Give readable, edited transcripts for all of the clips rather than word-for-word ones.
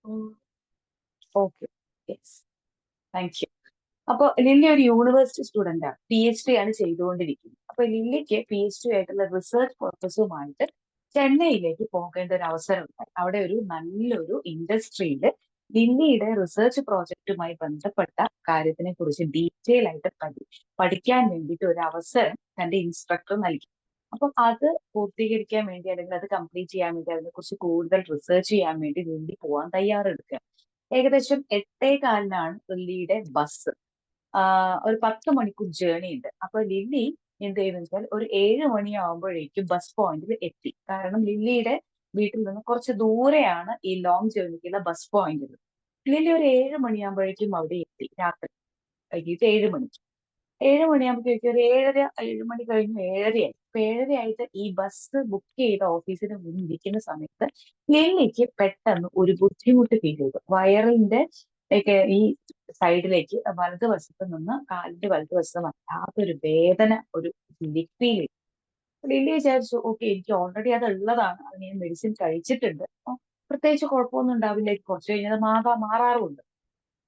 Okay. Yes. Thank you. അപ്പൊ lily ഒരു university student ആണ്, PhD ആണ് ചെയ്തുകൊണ്ടിരിക്കുന്നത്. അപ്പൊ ലില്ലിക്ക് PhD ആയിട്ടുള്ള റിസർച്ച് പർപ്പസുമായിട്ട് ചെന്നൈയിലേക്ക് പോകേണ്ട ഒരു അവസരം ഉണ്ടായി. അവിടെ ഒരു നല്ലൊരു ഇൻഡസ്ട്രിയിൽ ലില്ലിയുടെ റിസർച്ച് പ്രോജക്റ്റുമായി ബന്ധപ്പെട്ട കാര്യത്തിനെ കുറിച്ച് ഡീറ്റെയിൽ ആയിട്ട് പഠിക്കാൻ വേണ്ടിയിട്ട് ഒരു അവസരം തന്റെ ഇൻസ്ട്രക്ടർ നൽകി. അപ്പം അത് പൂർത്തീകരിക്കാൻ വേണ്ടി, അല്ലെങ്കിൽ അത് കംപ്ലീറ്റ് ചെയ്യാൻ വേണ്ടി, അതിനെക്കുറിച്ച് കൂടുതൽ റിസർച്ച് ചെയ്യാൻ വേണ്ടി ലില്ലി പോവാൻ തയ്യാറെടുക്കുക. ഏകദേശം 8:15 ലില്ലിയുടെ ബസ്. ഒരു 10 മണിക്കൂർ ജേർണി ഉണ്ട്. അപ്പൊ ലില്ലി എന്ത് ചെയ്യുന്ന വെച്ചാൽ ഒരു 7 മണിയാകുമ്പോഴേക്കും ബസ് പോയിന്റിൽ എത്തി. കാരണം ലില്ലിയുടെ വീട്ടിൽ നിന്ന് കുറച്ച് ദൂരെയാണ് ഈ ലോങ് ജേർണിക്കുള്ള ബസ് പോയിന്റ്. ലില്ലി ഒരു 7 മണിയാകുമ്പോഴേക്കും അവിടെ എത്തി. രാത്രി വൈകിട്ട് 7 മണി. 7 മണിയാകുമ്പോഴേക്കും ഒരു 7:30, 7 മണി കഴിഞ്ഞു 7:30 ആയി. അപ്പൊ 7:30 ഈ ബസ് ബുക്ക് ചെയ്ത ഓഫീസിന് മുന്നിൽ ഇരിക്കുന്ന സമയത്ത് ലില്ലിക്ക് പെട്ടെന്ന് ഒരു ബുദ്ധിമുട്ട് ഫീൽ ചെയ്തു. വയറിന്റെ ഒക്കെ ഈ സൈഡിലേക്ക് വലതുവശത്ത് നിന്ന്, കാലിന്റെ വലതുവശത്ത് വല്ലാത്തൊരു വേദന, ഒരു ഫീൽ ചെയ്തു. ലില്ലി വിചാരിച്ചു, ഓക്കെ, എനിക്ക് ഓൾറെഡി അത് ഉള്ളതാണ്, അത് ഞാൻ മെഡിസിൻ കഴിച്ചിട്ടുണ്ട്, പ്രത്യേകിച്ച് കുഴപ്പമൊന്നും ഉണ്ടാവില്ല, കുറച്ച് കഴിഞ്ഞാൽ മാറാറുമുണ്ട്.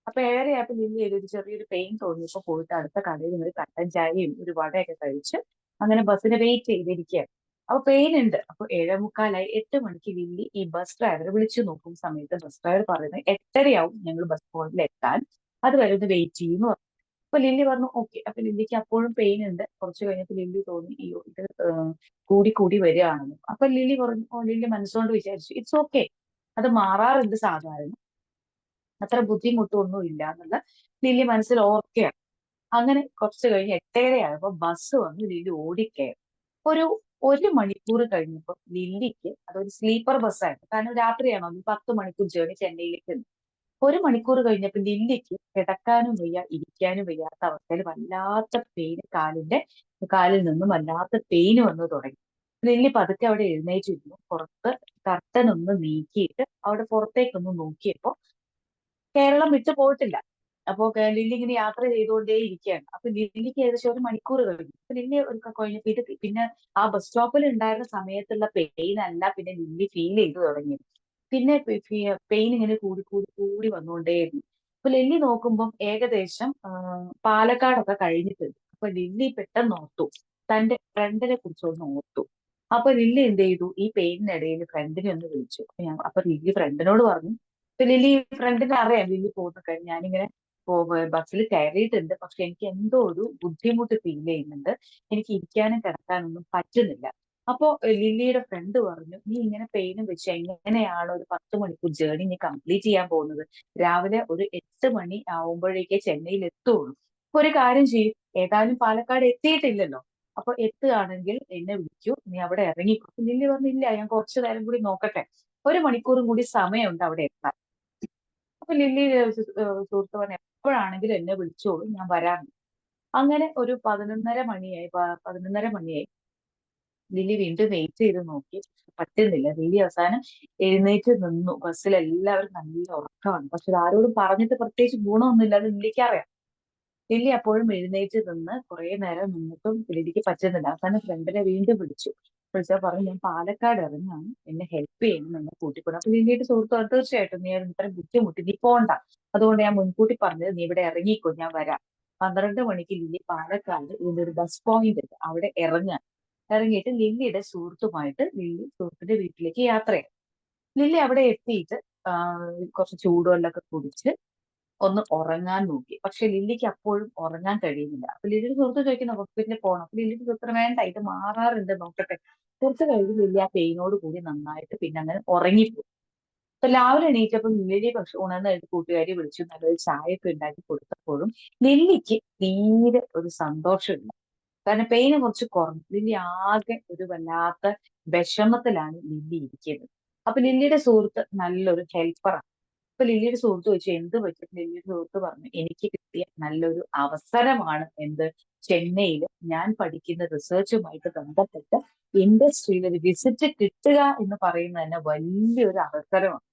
അപ്പൊ 7:30 ലില്ലി ഒരു ചെറിയൊരു പെയിൻ തോന്നിയപ്പോ പോയിട്ട് അടുത്ത കടയിൽ നിന്ന് ഒരു കട്ടൻ ചായയും ഒരു വടയൊക്കെ കഴിച്ച് അങ്ങനെ ബസ്സിനെ വെയിറ്റ് ചെയ്തിരിക്കുകയാണ്. അപ്പൊ പെയിൻ ഉണ്ട്. അപ്പൊ 7:45, 8 മണിക്ക് ലില്ലി ഈ ബസ് ഡ്രൈവറെ വിളിച്ചു നോക്കും സമയത്ത് ബസ് ഡ്രൈവർ പറയുന്നത് 8:30 ഞങ്ങൾ ബസ് പോയിന്റിൽ എത്താൻ, അതുവരെ ഒന്ന് വെയിറ്റ് ചെയ്യുന്നു പറഞ്ഞു. അപ്പൊ ലില്ലി പറഞ്ഞു ഓക്കെ. അപ്പൊ ലില്ലിക്ക് അപ്പോഴും പെയിൻ ഉണ്ട്. കുറച്ച് കഴിഞ്ഞപ്പോൾ ലില്ലി തോന്നി, അയ്യോ ഇത് കൂടി കൂടി വരികയാണെന്ന്. അപ്പൊ ലില്ലി പറഞ്ഞു, ലില്ലി മനസ്സുകൊണ്ട് വിചാരിച്ചു ഇറ്റ്സ് ഓക്കെ, അത് മാറാറുണ്ട് സാധാരണ, അത്ര ബുദ്ധിമുട്ടൊന്നും ഇല്ല എന്നുള്ള ലില്ലി മനസ്സിൽ ഓർക്കുകയാണ്. അങ്ങനെ കുറച്ച് കഴിഞ്ഞ് 8:30 ആയപ്പോ ബസ് വന്ന് ലില്ലി ഓടിക്കയറി. ഒരു 1 മണിക്കൂർ കഴിഞ്ഞപ്പോൾ ലില്ലിക്ക്, അതൊരു സ്ലീപ്പർ ബസ്സായിരുന്നു, കാരണം രാത്രിയാണോ, 10 മണിക്കൂർ ജേർണി ചെന്നൈയിലേക്ക് ഉണ്ട്. 1 മണിക്കൂർ കഴിഞ്ഞപ്പോൾ ലില്ലിക്ക് കിടക്കാനും വയ്യ, ഇരിക്കാനും വയ്യാത്ത അവസ്ഥയിൽ വല്ലാത്ത പെയിന്, കാലിൽ നിന്നും വല്ലാത്ത പെയിന് വന്നു തുടങ്ങി. ലില്ലി പതുക്കെ അവിടെ എഴുന്നേറ്റിരുന്നു. പുറത്ത് കർട്ടൻ ഒന്ന് നീക്കിയിട്ട് അവിടെ പുറത്തേക്കൊന്ന് നോക്കിയപ്പോ കേരളം വിട്ടു പോയിട്ടില്ല. അപ്പോ ലില്ലി ഇങ്ങനെ യാത്ര ചെയ്തുകൊണ്ടേ ഇരിക്കുകയാണ്. അപ്പൊ ലില്ലിക്ക് ഏകദേശം 1 മണിക്കൂർ കഴിഞ്ഞു. അപ്പൊ ലില്ലി ഒരു കഴിഞ്ഞപ്പോ ഇത് പിന്നെ ആ ബസ് സ്റ്റോപ്പിൽ ഉണ്ടായിരുന്ന സമയത്തുള്ള പെയിൻ അല്ല പിന്നെ ലില്ലി ഫീൽ ചെയ്തു തുടങ്ങിയത്. പിന്നെ പെയിൻ ഇങ്ങനെ കൂടി കൂടി കൂടി വന്നുകൊണ്ടേയിരുന്നു. അപ്പൊ ലില്ലി നോക്കുമ്പോൾ ഏകദേശം പാലക്കാടൊക്കെ കഴിഞ്ഞിട്ടുണ്ട്. അപ്പൊ ലില്ലി പെട്ടെന്ന് ഓർത്തു, തന്റെ ഫ്രണ്ടിനെ കുറിച്ചൊന്ന് ഓർത്തു. അപ്പൊ ലില്ലി എന്ത് ചെയ്തു, ഈ പെയിനിനിടയിൽ ഫ്രണ്ടിനെ ഒന്ന് വിളിച്ചു. അപ്പൊ ലില്ലി ഫ്രണ്ടിനോട് പറഞ്ഞു. ഇപ്പൊ ലില്ലി ഫ്രണ്ടിനെ അറിയാം, ലില്ലി പോകുന്ന കാര്യം, ഞാനിങ്ങനെ ബസ്സിൽ കയറിയിട്ടുണ്ട്, പക്ഷെ എനിക്ക് എന്തോ ഒരു ബുദ്ധിമുട്ട് ഫീൽ ചെയ്യുന്നുണ്ട്, എനിക്ക് ഇരിക്കാനും കിടക്കാനൊന്നും പറ്റുന്നില്ല. അപ്പോ ലില്ലിയുടെ ഫ്രണ്ട് പറഞ്ഞു, നീ ഇങ്ങനെ പെയിനും വെച്ച് എങ്ങനെയാണ് ഒരു 10 മണിക്കൂർ ജേർണി നീ കംപ്ലീറ്റ് ചെയ്യാൻ പോകുന്നത്? രാവിലെ ഒരു 8 മണി ആവുമ്പോഴേക്കേ ചെന്നൈയിൽ എത്തുള്ളൂ. അപ്പൊ ഒരു കാര്യം ചെയ്യും, ഏതായാലും പാലക്കാട് എത്തിയിട്ടില്ലല്ലോ, അപ്പൊ എത്തുകയാണെങ്കിൽ എന്നെ വിളിക്കൂ, നീ അവിടെ ഇറങ്ങിക്കോ. ലില്ലി പറഞ്ഞില്ല, ഞാൻ കുറച്ചു നേരം കൂടി നോക്കട്ടെ, 1 മണിക്കൂറും കൂടി സമയമുണ്ട് അവിടെ എത്താൻ. അപ്പൊ ലില്ലി സുഹൃത്ത് പറഞ്ഞു, എപ്പോഴാണെങ്കിലും എന്നെ വിളിച്ചോളൂ, ഞാൻ വരാം. അങ്ങനെ ഒരു 11:30 മണിയായി. 11:30 മണിയായി. ലില്ലി വീണ്ടും വെയിറ്റ് ചെയ്ത് നോക്കി, പറ്റുന്നില്ല. ലില്ലി അവസാനം എഴുന്നേറ്റ് നിന്നു. ബസ്സിൽ എല്ലാവരും നല്ല ഉറക്കമാണ്, പക്ഷെ ഇത് ആരോടും പറഞ്ഞിട്ട് പ്രത്യേകിച്ച് ഗുണമൊന്നുമില്ല, അത് ലില്ലിക്ക് അറിയാം. ലില്ലി അപ്പോഴും എഴുന്നേറ്റ് നിന്ന് കുറെ നേരം നിന്നിട്ടും ലില്ലിക്ക് പറ്റുന്നില്ല. അവസാനം ഫ്രണ്ടിനെ വീണ്ടും വിളിച്ചാൽ പറഞ്ഞു, ഞാൻ പാലക്കാട് ഇറങ്ങാണ്, എന്നെ ഹെൽപ്പ് ചെയ്യണം, എന്നെ കൂട്ടിക്കൊണ്ട്. അപ്പൊ ലില്ലിയുടെ സുഹൃത്ത് പറഞ്ഞു, തീർച്ചയായിട്ടും നീ ഇത്രയും ബുദ്ധിമുട്ടി, നീ പോണ്ട, അതുകൊണ്ട് ഞാൻ മുൻകൂട്ടി പറഞ്ഞത്, നീ ഇവിടെ ഇറങ്ങിക്കോ, ഞാൻ വരാം. 12 മണിക്ക് ലില്ലി പാലക്കാട് ഇതിന്റെ ഒരു ബസ് പോയിന്റ് ഉണ്ട്, അവിടെ ഇറങ്ങിയിട്ട് ലില്ലിയുടെ സുഹൃത്തുമായിട്ട് ലില്ലി സുഹൃത്തിന്റെ വീട്ടിലേക്ക് യാത്രയായി. ലില്ലി അവിടെ എത്തിയിട്ട് കുറച്ച് ചൂടുവെള്ളമൊക്കെ കുടിച്ച് ഒന്ന് ഉറങ്ങാൻ നോക്കി. പക്ഷെ ലില്ലിക്ക് അപ്പോഴും ഉറങ്ങാൻ കഴിയുന്നില്ല. അപ്പൊ ലില്ലിയുടെ സുഹൃത്ത് ചോദിക്കുന്നു, ഹോസ്പിറ്റലിൽ പോകണം. അപ്പൊ ലില്ലിക്ക് സുഹൃത്തിന്, വേണ്ട, ഇത് മാറാറുണ്ട്, നോക്കട്ടെ. കുറച്ച് കഴിഞ്ഞ് ലില്ലി ആ പെയിനോട് കൂടി നന്നായിട്ട് പിന്നെ അങ്ങനെ ഉറങ്ങിപ്പോയി. അപ്പൊ രാവിലെ എണീറ്റപ്പോൾ ലില്ലി പക്ഷെ ഉണർന്ന് ഒരു കൂട്ടുകാരി വിളിച്ചു, നല്ലൊരു ചായയൊക്കെ ഉണ്ടാക്കി കൊടുത്തപ്പോഴും ലില്ലിക്ക് തീരെ ഒരു സന്തോഷമില്ല. കാരണം പെയിന് കുറച്ച് കുറഞ്ഞു. ലില്ലി ആകെ ഒരു വല്ലാത്ത വിഷമത്തിലാണ് ലില്ലി ഇരിക്കുന്നത്. അപ്പൊ ലില്ലിയുടെ സുഹൃത്ത് നല്ലൊരു ഹെൽപ്പറാണ്. അപ്പൊ ലില്ലിയുടെ സുഹൃത്ത് ചോദിച്ചു, എന്ത് പറ്റും? ലില്ലിയുടെ സുഹൃത്ത് പറഞ്ഞു, എനിക്ക് കിട്ടിയ നല്ലൊരു അവസരമാണ് എന്ത്, ചെന്നൈയിൽ ഞാൻ പഠിക്കുന്ന റിസർച്ചുമായിട്ട് ബന്ധപ്പെട്ട് ഇൻഡസ്ട്രിയിൽ ഒരു വിസിറ്റ് കിട്ടുക എന്ന് പറയുന്നത് തന്നെ വലിയൊരു അവസരമാണ്.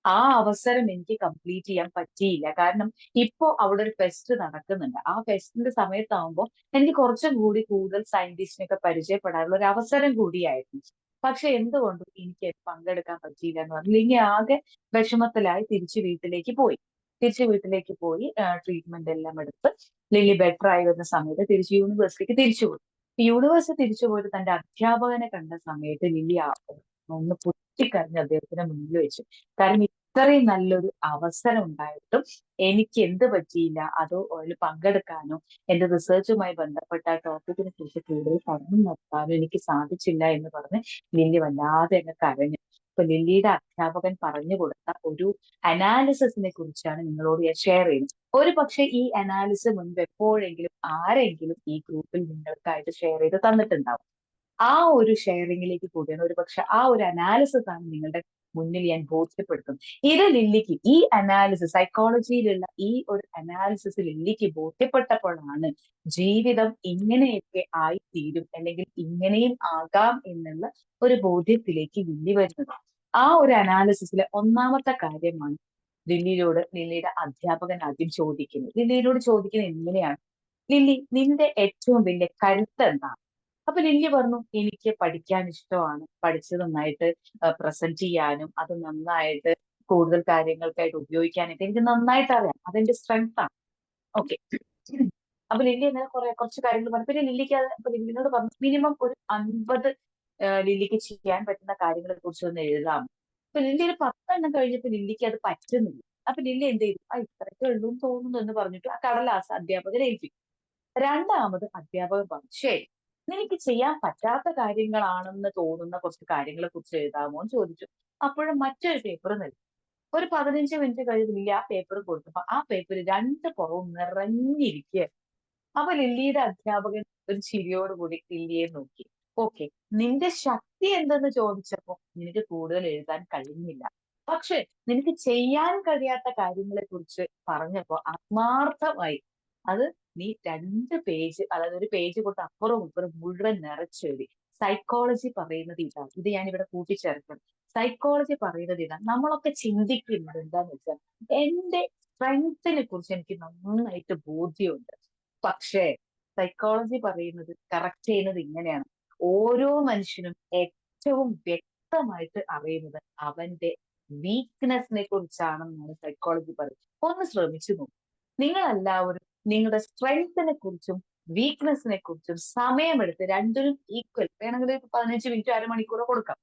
ആ അവസരം എനിക്ക് കംപ്ലീറ്റ് ചെയ്യാൻ പറ്റിയില്ല. കാരണം ഇപ്പോ അവിടെ ഒരു ഫെസ്റ്റ് നടക്കുന്നുണ്ട്. ആ ഫെസ്റ്റിന്റെ സമയത്താവുമ്പോൾ എനിക്ക് കുറച്ചും കൂടി കൂടുതൽ സയന്റിസ്റ്റിനൊക്കെ പരിചയപ്പെടാനുള്ള ഒരു അവസരം കൂടിയായിരുന്നു. പക്ഷെ എന്തുകൊണ്ടും എനിക്ക് പങ്കെടുക്കാൻ പറ്റിയില്ല എന്ന് പറഞ്ഞു. ലില്ലി ആകെ വിഷമത്തിലായി തിരിച്ചു വീട്ടിലേക്ക് പോയി ട്രീറ്റ്മെന്റ് എല്ലാം എടുത്ത് ലില്ലി ബെറ്റർ ആയി വരുന്ന സമയത്ത് തിരിച്ച് യൂണിവേഴ്സിറ്റിക്ക് തിരിച്ചുപോയി. യൂണിവേഴ്സിറ്റി തിരിച്ചു പോയിട്ട് തന്റെ അധ്യാപകനെ കണ്ട സമയത്ത് ലില്ലി ഒന്ന് പൊട്ടിക്കരഞ്ഞ് അദ്ദേഹത്തിന് മുന്നിൽ വെച്ചു. കാരണം ഇത്രയും നല്ലൊരു അവസരം ഉണ്ടായിട്ടും എനിക്ക് എന്ത് പറ്റിയില്ല, അതോ അതിൽ പങ്കെടുക്കാനോ എന്റെ റിസർച്ചുമായി ബന്ധപ്പെട്ട ടോപ്പിക്കിനെ കുറിച്ച് കൂടുതൽ പഠനം നടത്താനോ എനിക്ക് സാധിച്ചില്ല എന്ന് പറഞ്ഞ് ലില്ലി വല്ലാതെ അങ്ങ് കരഞ്ഞു. അപ്പൊ ലില്ലിയുടെ അധ്യാപകൻ പറഞ്ഞു കൊടുത്ത ഒരു അനാലിസിസിനെ കുറിച്ചാണ് നിങ്ങളോട് ഞാൻ ഷെയർ ചെയ്യുന്നത്. ഒരു പക്ഷെ ഈ അനാലിസിസ് മുൻപ് എപ്പോഴെങ്കിലും ആരെങ്കിലും ഈ ഗ്രൂപ്പിൽ നിങ്ങൾക്കായിട്ട് ഷെയർ ചെയ്ത് തന്നിട്ടുണ്ടാവും. ആ ഒരു ഷെയറിങ്ങിലേക്ക് കൂടിയാണ് ഒരു പക്ഷെ ആ ഒരു അനാലിസിസ് ആണ് നിങ്ങളുടെ മുന്നിൽ ഞാൻ ബോധ്യപ്പെടുത്തും. ഇത് ലില്ലിക്ക് ഈ അനാലിസിസ്, സൈക്കോളജിയിലുള്ള ഈ ഒരു അനാലിസിസ് ലില്ലിക്ക് ബോധ്യപ്പെട്ടപ്പോഴാണ് ജീവിതം ഇങ്ങനെയൊക്കെ ആയിത്തീരും അല്ലെങ്കിൽ ഇങ്ങനെയും ആകാം എന്നുള്ള ഒരു ബോധ്യത്തിലേക്ക് ലില്ലി വരുന്നത്. ആ ഒരു അനാലിസിസിലെ ഒന്നാമത്തെ കാര്യമാണ് ലില്ലിയുടെ അധ്യാപകൻ ആദ്യം ചോദിക്കുന്നത്. ലില്ലിയോട് ചോദിക്കുന്നത് എങ്ങനെയാണ്, ലില്ലി നിന്റെ ഏറ്റവും വലിയ കരുത്ത് എന്താണ്? അപ്പൊ ലില്ലി പറഞ്ഞു, എനിക്ക് പഠിക്കാൻ ഇഷ്ടമാണ്, പഠിച്ചത് നന്നായിട്ട് പ്രസന്റ് ചെയ്യാനും അത് നന്നായിട്ട് കൂടുതൽ കാര്യങ്ങൾക്കായിട്ട് ഉപയോഗിക്കാനായിട്ട് എനിക്ക് നന്നായിട്ട് അറിയാം, അതെന്റെ സ്ട്രെങ്ത് ആണ്. ഓക്കെ. അപ്പൊ ലില്ലി അങ്ങനെ കുറച്ച് കാര്യങ്ങൾ പറഞ്ഞു. പിന്നെ ലില്ലിക്ക് അപ്പൊ ലില്ലിനോട് പറഞ്ഞു മിനിമം ഒരു 50 ലില്ലിക്ക് ചെയ്യാൻ പറ്റുന്ന കാര്യങ്ങളെ കുറിച്ച് ഒന്ന് എഴുതാം. അപ്പൊ ലില്ലി ഒരു 10 എണ്ണം കഴിഞ്ഞപ്പോ ലില്ലിക്ക് അത് പറ്റുന്നില്ല. അപ്പൊ ലില്ലി എന്ത് ചെയ്തു, ഇത്രയൊക്കെ ഉള്ളൂ എന്ന് തോന്നുന്നു എന്ന് പറഞ്ഞിട്ട് ആ കടലാസ് അധ്യാപകരെ ഏൽപ്പിച്ചു. രണ്ടാമത് അധ്യാപകർ പറഞ്ഞു, ശരി നിനക്ക് ചെയ്യാൻ പറ്റാത്ത കാര്യങ്ങളാണെന്ന് തോന്നുന്ന കുറച്ച് കാര്യങ്ങളെ കുറിച്ച് എഴുതാമോ എന്ന് ചോദിച്ചു. അപ്പോഴും മറ്റൊരു പേപ്പർ നൽകി. ഒരു 15 മിനിറ്റ് കഴിഞ്ഞ് ലില്ലി ആ പേപ്പർ കൊടുത്തപ്പോ ആ പേപ്പർ രണ്ട് പുറവും നിറഞ്ഞിരിക്കുക. അപ്പൊ ലില്ലിയുടെ അധ്യാപകൻ ഒരു ചിരിയോടുകൂടി ലില്ലിയെ നോക്കി. ഓക്കെ, നിന്റെ ശക്തി എന്തെന്ന് ചോദിച്ചപ്പോ നിനക്ക് കൂടുതൽ എഴുതാൻ കഴിഞ്ഞില്ല. പക്ഷെ നിനക്ക് ചെയ്യാൻ കഴിയാത്ത കാര്യങ്ങളെ കുറിച്ച് പറഞ്ഞപ്പോ ആത്മാർത്ഥമായി അത് നീ 2 പേജ്, അതായത് ഒരു പേജ് കൊണ്ട് അപ്പുറവും ഇപ്പുറം മുഴുവൻ നിറച്ചെഴുതി. സൈക്കോളജി പറയുന്നത് ഇതാണ്, ഇത് ഞാൻ ഇവിടെ കൂട്ടിച്ചേർക്കണം. സൈക്കോളജി പറയുന്നത് ഇതാണ്, നമ്മളൊക്കെ ചിന്തിക്കുന്നത് എന്താന്ന് വെച്ചാൽ എന്റെ സ്ട്രെങ്ത്തിനെ കുറിച്ച് എനിക്ക് നന്നായിട്ട് ബോധ്യമുണ്ട്. പക്ഷേ സൈക്കോളജി പറയുന്നത്, കറക്റ്റ് ചെയ്യുന്നത് ഇങ്ങനെയാണ്. ഓരോ മനുഷ്യനും ഏറ്റവും വ്യക്തമായിട്ട് അറിയുന്നത് അവന്റെ വീക്ക്നെസ്സിനെ കുറിച്ചാണെന്നാണ് സൈക്കോളജി പറയുന്നത്. ഒന്ന് ശ്രമിച്ചു നോക്കും. നിങ്ങൾ എല്ലാവരും നിങ്ങളുടെ സ്ട്രെങ്ത്തിനെ കുറിച്ചും വീക്ക്നെസ്സിനെ കുറിച്ചും സമയമെടുത്ത് രണ്ടിനും ഈക്വൽ, വേണമെങ്കിൽ 15 മിനിറ്റ് അരമണിക്കൂറോ കൊടുക്കാം.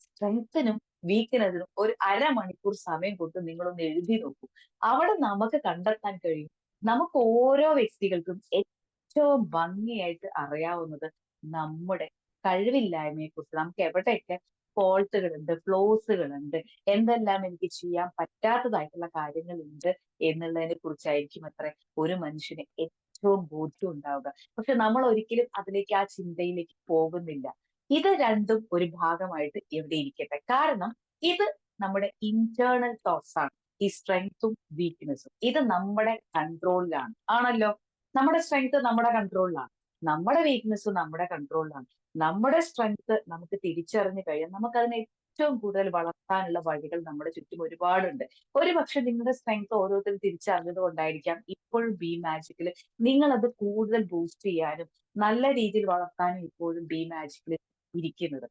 സ്ട്രെങ്ത്തിനും വീക്ക്നെസ്സിനും ഒരു അരമണിക്കൂർ സമയം കൊടുത്ത് നിങ്ങളൊന്ന് എഴുതി നോക്കൂ. അവിടെ നമുക്ക് കണ്ടെത്താൻ കഴിയും, നമുക്ക് ഓരോ വ്യക്തികൾക്കും ഏറ്റവും ഭംഗിയായിട്ട് അറിയാവുന്നത് നമ്മുടെ കഴിവില്ലായ്മയെ കുറിച്ച്, നമുക്ക് എവിടെയൊക്കെ ഫോൾട്ടുകളുണ്ട്, ഫ്ലോസുകളുണ്ട്, എന്തെല്ലാം എനിക്ക് ചെയ്യാൻ പറ്റാത്തതായിട്ടുള്ള കാര്യങ്ങളുണ്ട് എന്നുള്ളതിനെ കുറിച്ചായിരിക്കും അത്ര ഒരു മനുഷ്യന് ഏറ്റവും ബോധ്യം ഉണ്ടാവുക. പക്ഷെ നമ്മൾ ഒരിക്കലും അതിലേക്ക്, ആ ചിന്തയിലേക്ക് പോകുന്നില്ല. ഇത് രണ്ടും ഒരു ഭാഗമായിട്ട് എവിടെ ഇരിക്കട്ടെ. കാരണം ഇത് നമ്മുടെ ഇന്റേണൽ തോട്ട്സ് ആണ്. ഈ സ്ട്രെങ്ത്തും വീക്ക്നെസ്സും ഇത് നമ്മുടെ കൺട്രോളിലാണ്, ആണല്ലോ. നമ്മുടെ സ്ട്രെങ്ത് നമ്മുടെ കൺട്രോളിലാണ്, നമ്മുടെ വീക്ക്നെസ് നമ്മുടെ കൺട്രോളിലാണ്. നമ്മുടെ സ്ട്രെങ്ത് നമുക്ക് തിരിച്ചറിഞ്ഞു കഴിഞ്ഞാൽ നമുക്ക് അതിനെ ഏറ്റവും കൂടുതൽ വളർത്താനുള്ള വഴികൾ നമ്മുടെ ചുറ്റും ഒരുപാടുണ്ട്. ഒരു പക്ഷെ നിങ്ങളുടെ സ്ട്രെങ്ത് ഓരോരുത്തരും തിരിച്ചറിഞ്ഞത് കൊണ്ടായിരിക്കാം ഇപ്പോഴും ബി മാജിക്കിൽ നിങ്ങൾ അത് കൂടുതൽ ബൂസ്റ്റ് ചെയ്യാനും നല്ല രീതിയിൽ വളർത്താനും ഇപ്പോഴും ബി മാജിക്കിൽ ഇരിക്കുന്നത്.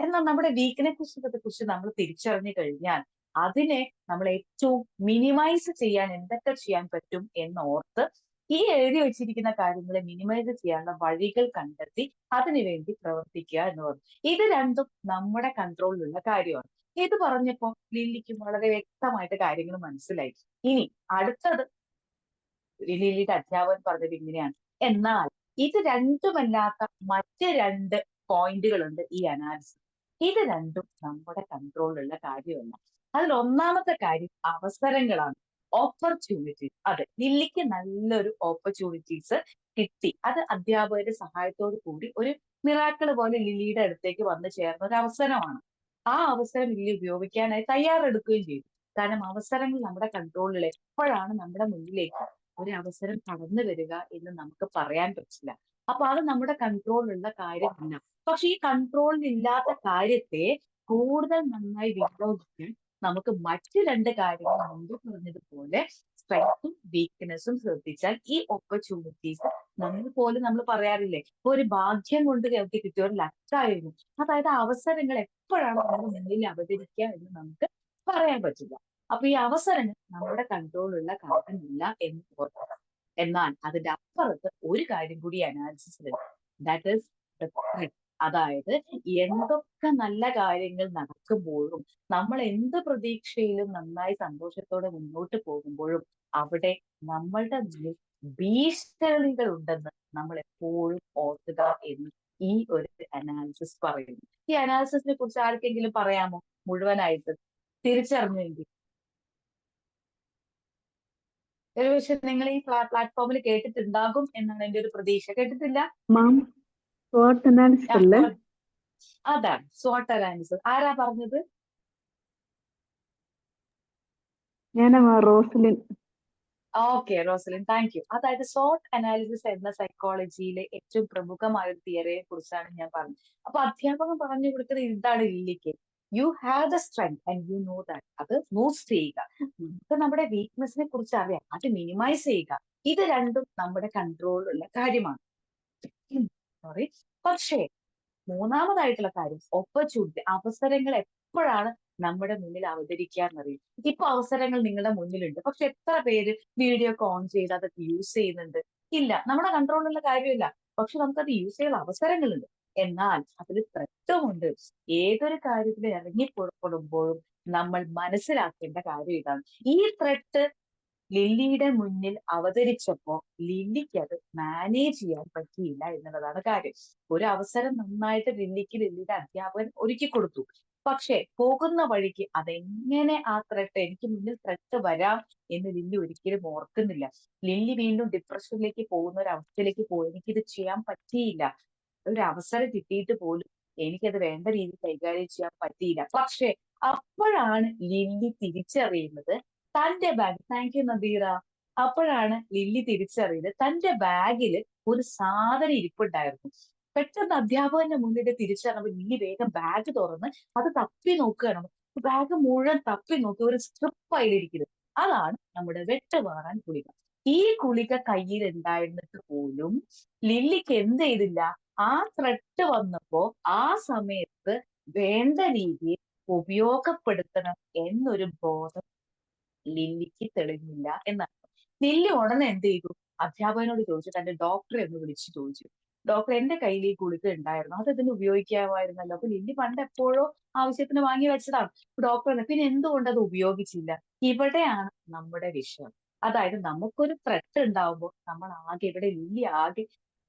എന്നാൽ നമ്മുടെ വീക്ക്നെസ്സിനെ കുറിച്ച് നമ്മൾ തിരിച്ചറിഞ്ഞു കഴിഞ്ഞാൽ അതിനെ നമ്മൾ ഏറ്റവും മിനിമൈസ് ചെയ്യാൻ എന്തൊക്കെ ചെയ്യാൻ പറ്റും എന്നോർത്ത് ഈ എഴുതി വെച്ചിരിക്കുന്ന കാര്യങ്ങളെ മിനിമൈസ് ചെയ്യാനുള്ള വഴികൾ കണ്ടെത്തി അതിനുവേണ്ടി പ്രവർത്തിക്കുക എന്ന് പറഞ്ഞു. ഇത് രണ്ടും നമ്മുടെ കൺട്രോളിലുള്ള കാര്യമാണ്. ഇത് പറഞ്ഞപ്പോ ലില്ലിക്കും വളരെ വ്യക്തമായിട്ട് കാര്യങ്ങൾ മനസ്സിലായി. ഇനി അടുത്തത് ലില്ലിയുടെ അധ്യാപകൻ പറഞ്ഞത് ഇങ്ങനെയാണ്, എന്നാൽ ഇത് രണ്ടുമല്ലാത്ത മറ്റ് 2 പോയിന്റുകളുണ്ട് ഈ അനാലിസിസ്. ഇത് രണ്ടും നമ്മുടെ കൺട്രോളിലുള്ള കാര്യമല്ല. അതിൽ ഒന്നാമത്തെ കാര്യം അവസരങ്ങളാണ്, ഓപ്പർച്യൂണിറ്റീസ്. അതെ, ലില്ലിക്ക് നല്ലൊരു ഓപ്പർച്യൂണിറ്റീസ് കിട്ടി. അത് അധ്യാപകരുടെ സഹായത്തോടു കൂടി ഒരു മിറാക്കിൾ പോലെ ലില്ലിയുടെ അടുത്തേക്ക് വന്നു ചേർന്ന ഒരു അവസരമാണ്. ആ അവസരം ലില്ലി ഉപയോഗിക്കാനായി തയ്യാറെടുക്കുകയും ചെയ്തു. കാരണം അവസരങ്ങൾ നമ്മുടെ കൺട്രോളിൽ എപ്പോഴാണ് നമ്മുടെ മുന്നിലേക്ക് ഒരു അവസരം കടന്നു വരിക എന്ന് നമുക്ക് പറയാൻ പറ്റില്ല. അപ്പൊ അത് നമ്മുടെ കൺട്രോളിലുള്ള കാര്യമല്ല. പക്ഷെ ഈ കൺട്രോളിലില്ലാത്ത കാര്യത്തെ കൂടുതൽ നന്നായി വിനിയോഗിക്കാൻ നമുക്ക് മറ്റു 2 കാര്യങ്ങൾ മുമ്പ് പറഞ്ഞതുപോലെ സ്ട്രെങ്ത്തും വീക്ക്നെസ്സും ശ്രദ്ധിച്ചാൽ ഈ ഓപ്പർച്യൂണിറ്റീസ് നമ്മൾ പറയാറില്ലേ, ഒരു ഭാഗ്യം കൊണ്ട് നമുക്ക് കിട്ടിയ ഒരു ലക്കായിരുന്നു. അതായത് അവസരങ്ങൾ എപ്പോഴാണ് നമ്മുടെ മുന്നിൽ അവതരിക്കുക എന്ന് നമുക്ക് പറയാൻ പറ്റില്ല. അപ്പൊ ഈ അവസരങ്ങൾ നമ്മുടെ കൺട്രോളുള്ള കാര്യമില്ല എന്ന് ഓർക്കുക. എന്നാൽ അതിന്റെ അപ്പുറത്ത് ഒരു കാര്യം കൂടി അനാലിസിസിലുണ്ട്. That is the threat. അതായത് എന്തൊക്കെ നല്ല കാര്യങ്ങൾ നടക്കുമ്പോഴും നമ്മൾ എന്ത് പ്രതീക്ഷയിലും നന്നായി സന്തോഷത്തോടെ മുന്നോട്ട് പോകുമ്പോഴും അവിടെ നമ്മളുടെ മുന്നിൽ ഭീഷണികൾ ഉണ്ടെന്ന് നമ്മൾ എപ്പോഴും ഓർക്കുക എന്ന് ഈ ഒരു അനാലിസിസ് പറയുന്നു. ഈ അനാലിസിസിനെ കുറിച്ച് ആർക്കെങ്കിലും പറയാമോ മുഴുവനായിട്ട് തിരിച്ചറിഞ്ഞെങ്കിൽ? ഒരുപക്ഷെ നിങ്ങൾ ഈ പ്ലാറ്റ്ഫോമിൽ കേട്ടിട്ടുണ്ടാകും എന്നാണ് എന്റെ ഒരു പ്രതീക്ഷ. കേട്ടിട്ടില്ല? മാം SWOT അനാലിസിസ് അല്ലേ? അതാണ് SWOT അനാലിസിസ്. ആരാ പറഞ്ഞത്? ഞാനാ Rosalin. Okay Rosalin, thank you. അതായത് SWOT അനാലിസിസ് എന്ന സൈക്കോളജിയിലെ ഏറ്റവും പ്രമുഖമായ ഒരു തിയറിയെ കുറിച്ചാണ് ഞാൻ പറഞ്ഞത്. അപ്പൊ അധ്യാപകൻ പറഞ്ഞു കൊടുത്തത് ഇതാണ് ലില്ലിക്ക്. You have the strength and you know that. അത് ബൂസ്റ്റ് ചെയ്യുക. നമുക്ക് നമ്മുടെ വീക്ക്നെസിനെ കുറിച്ച് അറിയാം, അത് മിനിമൈസ് ചെയ്യുക. ഇത് രണ്ടും നമ്മുടെ കൺട്രോളിലുള്ള കാര്യമാണ്. സോറി. പക്ഷേ മൂന്നാമതായിട്ടുള്ള കാര്യം ഓപ്പർച്യൂണിറ്റി, അവസരങ്ങൾ എപ്പോഴാണ് നമ്മുടെ മുന്നിൽ അവതരിക്കാന്നറിയും. ഇപ്പൊ അവസരങ്ങൾ നിങ്ങളുടെ മുന്നിലുണ്ട്, പക്ഷെ എത്ര പേര് വീഡിയോ ഒക്കെ ഓൺ ചെയ്ത് അതൊക്കെ യൂസ് ചെയ്യുന്നുണ്ട്? ഇല്ല, നമ്മുടെ കൺട്രോളിലുള്ള കാര്യമില്ല. പക്ഷെ നമുക്കത് യൂസ് ചെയ്യാനുള്ള അവസരങ്ങളുണ്ട്. എന്നാൽ അതിൽ ത്രെട്ടുമുണ്ട്. ഏതൊരു കാര്യത്തിൽ ഇറങ്ങി പുറപ്പെടുമ്പോഴും നമ്മൾ മനസ്സിലാക്കേണ്ട കാര്യം ഇതാണ്. ഈ ത്രെട്ട് ലില്ലിയുടെ മുന്നിൽ അവതരിച്ചപ്പോ ലില്ലിക്ക് അത് മാനേജ് ചെയ്യാൻ പറ്റിയില്ല എന്നുള്ളതാണ് കാര്യം. ഒരു അവസരം നന്നായിട്ട് ലില്ലിയുടെ അധ്യാപകൻ ഒരുക്കി കൊടുത്തു. പക്ഷെ പോകുന്ന വഴിക്ക് അതെങ്ങനെ ആ ത്രെട്ട്, എനിക്ക് മുന്നിൽ ത്രെട്ട് വരാം എന്ന് ലില്ലി ഒരിക്കലും ഓർക്കുന്നില്ല. ലില്ലി വീണ്ടും ഡിപ്രഷനിലേക്ക് പോകുന്ന ഒരു അവസ്ഥയിലേക്ക് പോയി. എനിക്കിത് ചെയ്യാൻ പറ്റിയില്ല, ഒരു അവസരം കിട്ടിയിട്ട് പോലും എനിക്കത് വേണ്ട രീതിയിൽ കൈകാര്യം ചെയ്യാൻ പറ്റിയില്ല. പക്ഷെ അപ്പോഴാണ് ലില്ലി തിരിച്ചറിയുന്നത് തന്റെ ബാഗ്, താങ്ക് യു നദീറ, അപ്പോഴാണ് ലില്ലി തിരിച്ചറിയുന്നത് തന്റെ ബാഗിൽ ഒരു സാധനം ഇരിപ്പുണ്ടായിരുന്നു. പെട്ടെന്ന് അധ്യാപകന്റെ മുന്നിൽ തിരിച്ചറിയുമ്പോൾ ലില്ലി വേഗം ബാഗ് തുറന്ന് അത് തപ്പി നോക്കുകയാണ്. ബാഗ് മുഴുവൻ തപ്പി നോക്കി ഒരു സ്ട്രിപ്പ് അതിലിരിക്കുന്നത്. അതാണ് നമ്മുടെ വെട്ടുമാറാൻ ഗുളിക. ഈ ഗുളിക കയ്യിൽ ഉണ്ടായിരുന്നിട്ട് പോലും ലില്ലിക്ക് എന്ത് ചെയ്തില്ല? ആ ത്രെട്ട് വന്നപ്പോ ആ സമയത്ത് വേണ്ട രീതിയിൽ ഉപയോഗപ്പെടുത്തണം എന്നൊരു ബോധം ലില്ലിക്ക് തെളിഞ്ഞില്ല എന്നാണ്. ലില്ലി ഉടനെ എന്ത് ചെയ്തു? അധ്യാപകനോട് ചോദിച്ചു, തന്റെ ഡോക്ടറെ ഒന്ന് വിളിച്ചു ചോദിച്ചു, ഡോക്ടർ എന്റെ കയ്യിൽ ഈ ഗുളിക ഉണ്ടായിരുന്നു, അത് ഇതിന് ഉപയോഗിക്കാമായിരുന്നല്ലോ. അപ്പൊ ലില്ലി പണ്ട് എപ്പോഴോ ആവശ്യത്തിന് വാങ്ങി വെച്ചതാണ്. ഡോക്ടർ പറഞ്ഞു, പിന്നെ എന്തുകൊണ്ട് അത് ഉപയോഗിച്ചില്ല? ഇവിടെയാണ് നമ്മുടെ വിഷയം. അതായത് നമുക്കൊരു ത്രെട്ട് ഉണ്ടാവുമ്പോൾ നമ്മൾ ആകെ, ഇവിടെ ലില്ലി ആകെ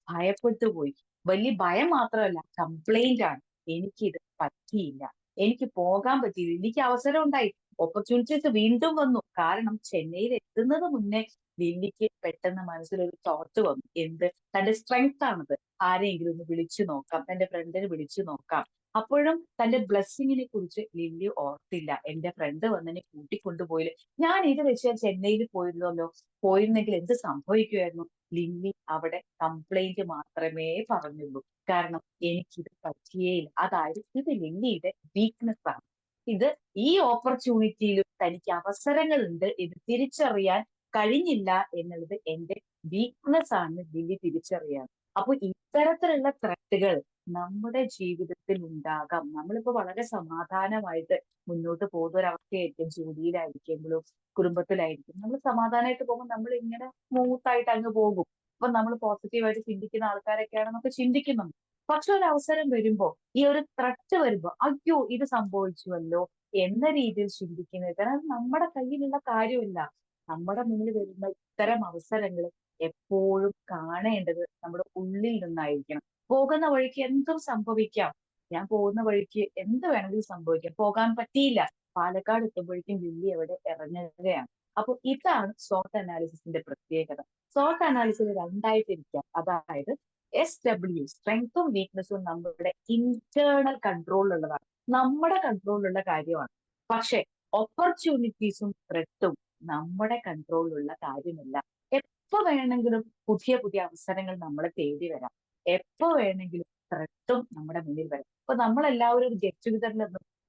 ഭയപ്പെട്ടു പോയി. വലിയ ഭയം മാത്രമല്ല, കംപ്ലൈന്റ് ആണ്. എനിക്കിത് പറ്റിയില്ല, എനിക്ക് പോകാൻ പറ്റിയില്ല. എനിക്ക് അവസരം ഉണ്ടായി, ഓപ്പർച്യൂണിറ്റീസ് വീണ്ടും വന്നു. കാരണം ചെന്നൈയിൽ എത്തുന്നത് മുന്നേ ലില്ലിക്ക് പെട്ടെന്ന് മനസ്സിലൊരു തോട്ട് വന്നു. എന്ത്? തന്റെ സ്ട്രെങ്ത് ആണത്. ആരെങ്കിലും ഒന്ന് വിളിച്ചു നോക്കാം, തന്റെ ഫ്രണ്ടിനെ വിളിച്ചു നോക്കാം. അപ്പോഴും തന്റെ ബ്ലെസ്സിങ്ങിനെ കുറിച്ച് ലില്ലി ഓർത്തില്ല. എന്റെ ഫ്രണ്ട് വന്നെന്നെ കൂട്ടിക്കൊണ്ടുപോയില്ല, ഞാൻ ഇത് വെച്ച് ചെന്നൈയിൽ പോയിരുന്നല്ലോ, പോയിരുന്നെങ്കിൽ എന്ത് സംഭവിക്കുമായിരുന്നു? ലില്ലി അവിടെ കംപ്ലൈന്റ് മാത്രമേ പറഞ്ഞുള്ളൂ. കാരണം എനിക്കിത് പറ്റിയേയില്ല. അതായത് ഇത് ലില്ലിയുടെ വീക്ക്നെസ് ആണ്. ഇത് ഈ ഓപ്പർച്യൂണിറ്റിയിലും തനിക്ക് അവസരങ്ങളുണ്ട് എന്ന് തിരിച്ചറിയാൻ കഴിഞ്ഞില്ല എന്നുള്ളത് എന്റെ വീക്ക്നെസ് ആണ് ലില്ലി തിരിച്ചറിയാൻ. അപ്പൊ ഇത്തരത്തിലുള്ള ത്രെട്ടുകൾ നമ്മുടെ ജീവിതത്തിൽ ഉണ്ടാകാം. നമ്മളിപ്പോ വളരെ സമാധാനമായിട്ട് മുന്നോട്ട് പോകുന്ന ഒരവസ്ഥയായിരിക്കും. ജോലിയിലായിരിക്കുമ്പോഴും കുടുംബത്തിലായിരിക്കും നമ്മൾ സമാധാനമായിട്ട് പോകുമ്പോൾ നമ്മൾ ഇങ്ങനെ സ്മൂത്ത് ആയിട്ട് അങ്ങ് പോകും. അപ്പൊ നമ്മൾ പോസിറ്റീവായിട്ട് ചിന്തിക്കുന്ന ആൾക്കാരൊക്കെയാണ് നമുക്ക് ചിന്തിക്കുന്നുണ്ട്. പക്ഷെ ഒരു അവസരം വരുമ്പോ, ഈ ഒരു ത്രെട്ട് വരുമ്പോ, അയ്യോ ഇത് സംഭവിച്ചുവല്ലോ എന്ന രീതിയിൽ ചിന്തിക്കുന്നത്. കാരണം അത് നമ്മുടെ കയ്യിലുള്ള കാര്യമില്ല. നമ്മുടെ മുന്നിൽ വരുന്ന ഇത്തരം അവസരങ്ങൾ എപ്പോഴും കാണേണ്ടത് നമ്മുടെ ഉള്ളിൽ നിന്നായിരിക്കണം. പോകുന്ന വഴിക്ക് എന്തും സംഭവിക്കാം. ഞാൻ പോകുന്ന വഴിക്ക് എന്ത് വേണമെങ്കിലും സംഭവിക്കാം. പോകാൻ പറ്റിയില്ല, പാലക്കാട് എത്തുമ്പോഴേക്കും ലില്ലി അവിടെ ഇറങ്ങുകയാണ്. അപ്പൊ ഇതാണ് SWOT അനാലിസിസിന്റെ പ്രത്യേകത. SWOT അനാലിസിസ് രണ്ടായിട്ടിരിക്കാം. അതായത് SW, സ്ട്രെങ്ത്തും വീക്ക്നെസ്സും നമ്മുടെ ഇന്റേണൽ കൺട്രോളിലുള്ളതാണ്, നമ്മുടെ കൺട്രോളിലുള്ള കാര്യമാണ്. പക്ഷെ ഓപ്പർച്യൂണിറ്റീസും ത്രെട്ടും നമ്മുടെ കൺട്രോളിലുള്ള കാര്യമല്ല. എപ്പോ വേണമെങ്കിലും പുതിയ പുതിയ അവസരങ്ങൾ നമ്മളെ തേടി വരാം. എപ്പോ വേണമെങ്കിലും ത്രെട്ടും നമ്മുടെ മുന്നിൽ വരാം. ഇപ്പൊ നമ്മളെല്ലാവരും ഒരു ഗെറ്റ് ടുഗദറിൽ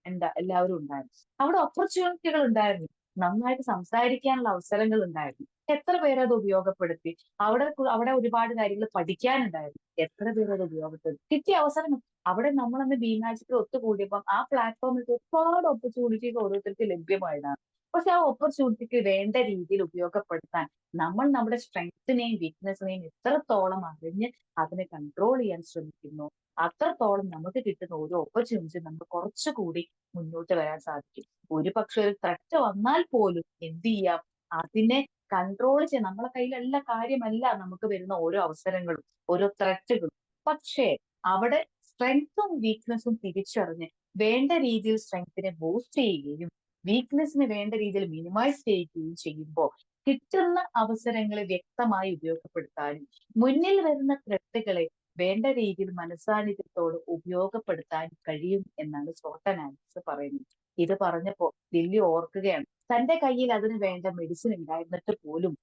എന്താ എല്ലാവരും ഉണ്ടായിരുന്നു, അവിടെ ഓപ്പർച്യൂണിറ്റികൾ ഉണ്ടായിരുന്നു. നന്നായിട്ട് സംസാരിക്കാനുള്ള അവസരങ്ങൾ ഉണ്ടായിരുന്നു. എത്ര പേരത് ഉപയോഗപ്പെടുത്തി? അവിടെ ഒരുപാട് കാര്യങ്ങൾ പഠിക്കാനുണ്ടായിരുന്നു. എത്ര പേരത് ഉപയോഗപ്പെടുത്തി? കിട്ടിയ അവസരം അവിടെ നമ്മളന്ന് ബിമാജിക്കിൽ ഒത്തുകൂടിയപ്പം ആ പ്ലാറ്റ്ഫോമിൽ ഒരുപാട് ഓപ്പർച്യൂണിറ്റീസ് ഓരോരുത്തർക്ക് ലഭ്യമായതാണ്. പക്ഷെ ആ ഓപ്പർച്യൂണിറ്റിക്ക് വേണ്ട രീതിയിൽ ഉപയോഗപ്പെടുത്താൻ നമ്മൾ നമ്മുടെ സ്ട്രെങ്ത്തിനെയും വീക്ക്നെസ്സിനെയും എത്രത്തോളം അറിഞ്ഞ് അതിനെ കൺട്രോൾ ചെയ്യാൻ ശ്രമിക്കുന്നു, അത്രത്തോളം നമുക്ക് കിട്ടുന്ന ഓരോ ഓപ്പർച്യൂണിറ്റി നമുക്ക് കുറച്ചുകൂടി മുന്നോട്ട് വരാൻ സാധിക്കും. ഒരു പക്ഷെ ഒരു ത്രെറ്റ് വന്നാൽ പോലും എന്ത് ചെയ്യാം? അതിനെ കൺട്രോൾ ചെയ്യാൻ നമ്മളെ കയ്യിലുള്ള കാര്യമല്ല നമുക്ക് വരുന്ന ഓരോ അവസരങ്ങളും, ഓരോ ത്രെറ്റുകളും. പക്ഷേ അവിടെ സ്ട്രെങ്ത്തും വീക്ക്നെസ്സും തിരിച്ചറിഞ്ഞ് വേണ്ട രീതിയിൽ സ്ട്രെങ്ത്തിനെ ബൂസ്റ്റ് ചെയ്യുകയും വീക്ക്നെസ്സിന് വേണ്ട രീതിയിൽ മിനിമൈസ് ചെയ്യുകയും ചെയ്യുമ്പോൾ കിട്ടുന്ന അവസരങ്ങളെ വ്യക്തമായി ഉപയോഗപ്പെടുത്താനും മുന്നിൽ വരുന്ന ത്രെട്ടുകളെ വേണ്ട രീതിയിൽ മനസ്സാന്നിധ്യത്തോട് ഉപയോഗപ്പെടുത്താൻ കഴിയും എന്നാണ് SWOT അനാലിസിസ് പറയുന്നത്. ഇത് പറഞ്ഞപ്പോ ലില്ലി ഓർക്കുകയാണ്, തന്റെ കയ്യിൽ അതിന് വേണ്ട മെഡിസിൻ ഉണ്ടായിരുന്നിട്ട് പോലും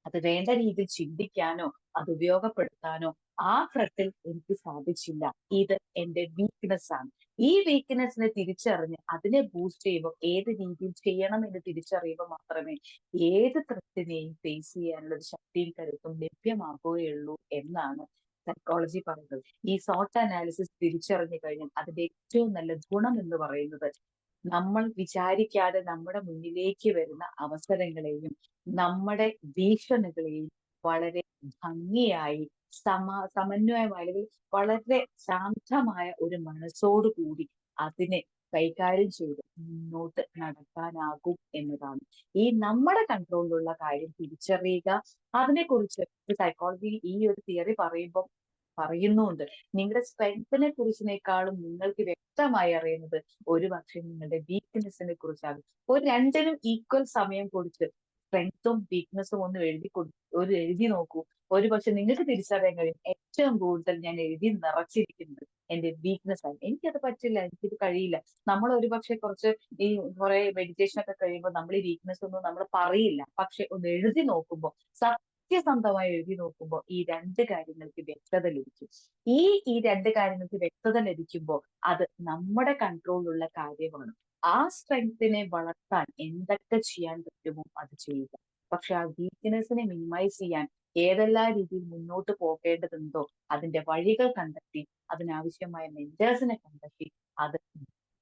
അത് വേണ്ട രീതിയിൽ ചിന്തിക്കാനോ അത് ഉപയോഗപ്പെടുത്താനോ ആ ഘട്ടത്തിൽ എനിക്ക് സാധിച്ചില്ല. ഇത് എന്റെ വീക്ക്നെസ് ആണ്. ഈ വീക്ക്നെസ്സിനെ തിരിച്ചറിഞ്ഞ് അതിനെ ബൂസ്റ്റ് ചെയ്യുമ്പോൾ ഏത് രീതിയിൽ ചെയ്യണം എന്ന് തിരിച്ചറിയുമ്പോൾ മാത്രമേ ഏത് ത്രെറ്റിനെയും ഫേസ് ചെയ്യാനുള്ള ഒരു ശക്തിയും കരുത്തും ലഭ്യമാകുകയുള്ളൂ എന്നാണ് സൈക്കോളജി പറയുന്നത്. ഈ SWOT അനാലിസിസ് തിരിച്ചറിഞ്ഞു കഴിഞ്ഞാൽ അതിന്റെ ഏറ്റവും നല്ല ഗുണം എന്ന് പറയുന്നത് നമ്മൾ വിചാരിക്കാതെ നമ്മുടെ മുന്നിലേക്ക് വരുന്ന അവസരങ്ങളെയും നമ്മുടെ ഭീഷണികളെയും വളരെ ഭംഗിയായി സമന്വയമായി അല്ലെങ്കിൽ വളരെ ശാന്തമായ ഒരു മനസ്സോടു കൂടി അതിനെ കൈകാര്യം ചെയ്ത് മുന്നോട്ട് നടക്കാനാകും എന്നതാണ്. ഈ നമ്മുടെ കൺട്രോളിലുള്ള കാര്യം തിരിച്ചറിയുക, അതിനെക്കുറിച്ച് സൈക്കോളജി ഈ ഒരു തിയറി പറയുന്നുണ്ട്. നിങ്ങളുടെ സ്ട്രെങ്ത്തിനെ കുറിച്ചിനേക്കാളും നിങ്ങൾക്ക് വ്യക്തമായി അറിയുന്നത് ഒരുപക്ഷെ നിങ്ങളുടെ വീക്ക്നെസ്സിനെ കുറിച്ചാകും. ഒരു രണ്ടിനും ഈക്വൽ സമയം കൊടുത്ത് സ്ട്രെങ്ത്തും വീക്ക്നെസ്സും ഒന്ന് എഴുതി നോക്കൂ. ഒരുപക്ഷെ നിങ്ങൾക്ക് തിരിച്ചറിയാൻ കഴിയും ഏറ്റവും കൂടുതൽ ഞാൻ എഴുതി നിറച്ചിരിക്കുന്നത് എന്റെ വീക്ക്നെസ് ആണ്. എനിക്കത് പറ്റില്ല, എനിക്കിത് കഴിയില്ല. നമ്മൾ ഒരുപക്ഷെ കുറെ മെഡിറ്റേഷൻ ഒക്കെ കഴിയുമ്പോൾ നമ്മൾ ഈ വീക്ക്നെസ് ഒന്നും നമ്മൾ പറയില്ല. പക്ഷെ ഒന്ന് എഴുതി നോക്കുമ്പോൾ, സത്യസന്ധമായി എഴുതി നോക്കുമ്പോൾ ഈ രണ്ട് കാര്യങ്ങൾക്ക് വ്യക്തത ലഭിക്കും. ഈ രണ്ട് കാര്യങ്ങൾക്ക് വ്യക്തത ലഭിക്കുമ്പോൾ അത് നമ്മുടെ കൺട്രോളിലുള്ള കാര്യമാണ്. ആ സ്ട്രെങ്ത്തിനെ വളർത്താൻ എന്തൊക്കെ ചെയ്യാൻ പറ്റുമോ അത് ചെയ്യുക. പക്ഷെ ആ വീക്ക്നെസ്സിനെ മിനിമൈസ് ചെയ്യാൻ ഏതെല്ലാം രീതിയിൽ മുന്നോട്ട് പോകേണ്ടതുണ്ടോ അതിന്റെ വഴികൾ കണ്ടെത്തി അതിനാവശ്യമായ മെന്റേഴ്സിനെ കണ്ടെത്തി അത്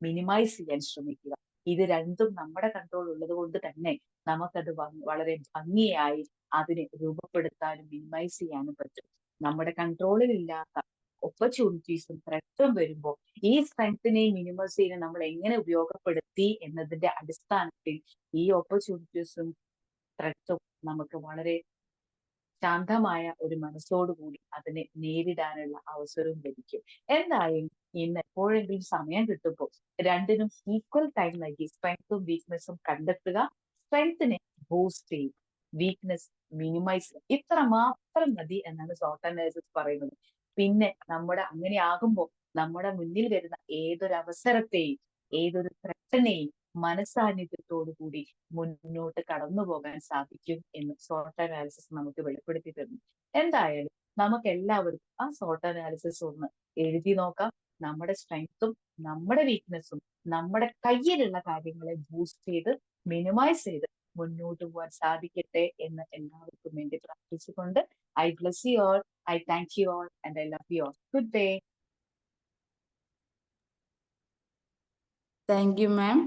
മിനിമൈസ് ചെയ്യാൻ ശ്രമിക്കുക. ഇത് രണ്ടും നമ്മുടെ കൺട്രോൾ ഉള്ളത് കൊണ്ട് തന്നെ നമുക്കത് വളരെ ഭംഗിയായി അതിനെ രൂപപ്പെടുത്താനും മിനിമൈസ് ചെയ്യാനും പറ്റും. നമ്മുടെ കൺട്രോളിൽ ഇല്ലാത്ത ഓപ്പർച്യൂണിറ്റീസും ത്രെറ്റും വരുമ്പോൾ ഈ സ്ട്രെങ്ത്തിനെയും മിനിമൈസ് നമ്മൾ എങ്ങനെ ഉപയോഗപ്പെടുത്തി എന്നതിന്റെ അടിസ്ഥാനത്തിൽ ഈ ഓപ്പർച്യൂണിറ്റീസും ത്രെറ്റും നമുക്ക് വളരെ ശാന്തമായ ഒരു മനസ്സോടുകൂടി അതിനെ നേരിടാനുള്ള അവസരവും ലഭിക്കും. എന്തായാലും ഇന്ന് എപ്പോഴെങ്കിലും സമയം കിട്ടുമ്പോൾ രണ്ടിനും ഈക്വൽ ടൈം നൽകി സ്ട്രെങ്ത്തും വീക്ക്നെസ്സും കണ്ടെത്തുക, സ്ട്രെങ്ത്തിനെ ബൂസ്റ്റ് ചെയ്യും, വീക്ക്നെസ് മിനിമൈസ് ചെയ്യുക. ഇത്ര മാത്രം മതി എന്നാണ് SWOT അനാലിസിസ് പറയുന്നത്. പിന്നെ അങ്ങനെ ആകുമ്പോൾ നമ്മുടെ മുന്നിൽ വരുന്ന ഏതൊരു അവസരത്തെയും ഏതൊരു ത്രെറ്റിനെയും മനസ്സാന്നിധ്യത്തോടു കൂടി മുന്നോട്ട് കടന്നു പോകാൻ സാധിക്കും എന്ന് SWOT അനാലിസിസ് നമുക്ക് വെളിപ്പെടുത്തി തരുന്നു. എന്തായാലും നമുക്ക് എല്ലാവർക്കും ആ SWOT അനാലിസിസ് ഒന്ന് എഴുതി നോക്കാം. നമ്മുടെ സ്ട്രെങ്ത്തും നമ്മുടെ വീക്ക്നെസ്സും നമ്മുടെ കയ്യിലുള്ള കാര്യങ്ങളെ ബൂസ്റ്റ് ചെയ്ത് മിനിമൈസ് ചെയ്ത് മുന്നോട്ട് പോകാൻ സാധിക്കട്ടെ എന്ന് എല്ലാവർക്കും വേണ്ടി പ്രാർത്ഥിച്ചുകൊണ്ട് I bless you all, I thank you all and I love you all. Good day. Thank you മാം.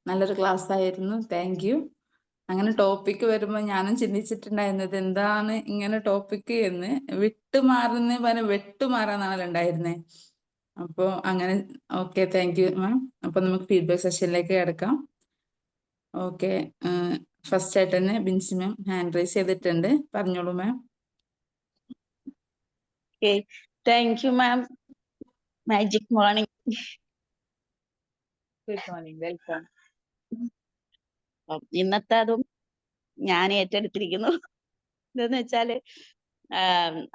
നല്ലൊരു ക്ലാസ് ആയിരുന്നു. Thank you. അങ്ങനെ ടോപ്പിക്ക് വരുമ്പോൾ ഞാനും ചിന്തിച്ചിട്ടുണ്ടായിരുന്നത് എന്താണ് ഇങ്ങനെ ടോപ്പിക്ക് എന്ന് വിട്ടുമാറുന്ന പറഞ്ഞ വെട്ടുമാറാന്നാണല്ലോ ഉണ്ടായിരുന്നേ. അപ്പോൾ അങ്ങനെ ഓക്കെ, താങ്ക് യു മാം. അപ്പോൾ നമുക്ക് ഫീഡ്ബാക്ക് സെഷനിലേക്ക് കിടക്കാം. ഓക്കെ, ഫസ്റ്റ് ആയിട്ട് തന്നെ ബിൻസി മാം ഹാൻഡ് റൈസ് ചെയ്തിട്ടുണ്ട്. പറഞ്ഞോളൂ ma'am. Thank you ma'am. Magic morning. Good morning, welcome. ഇന്നത്തെ അതും ഞാൻ ഏറ്റെടുത്തിരിക്കുന്നു. എന്താന്ന് വെച്ചാല്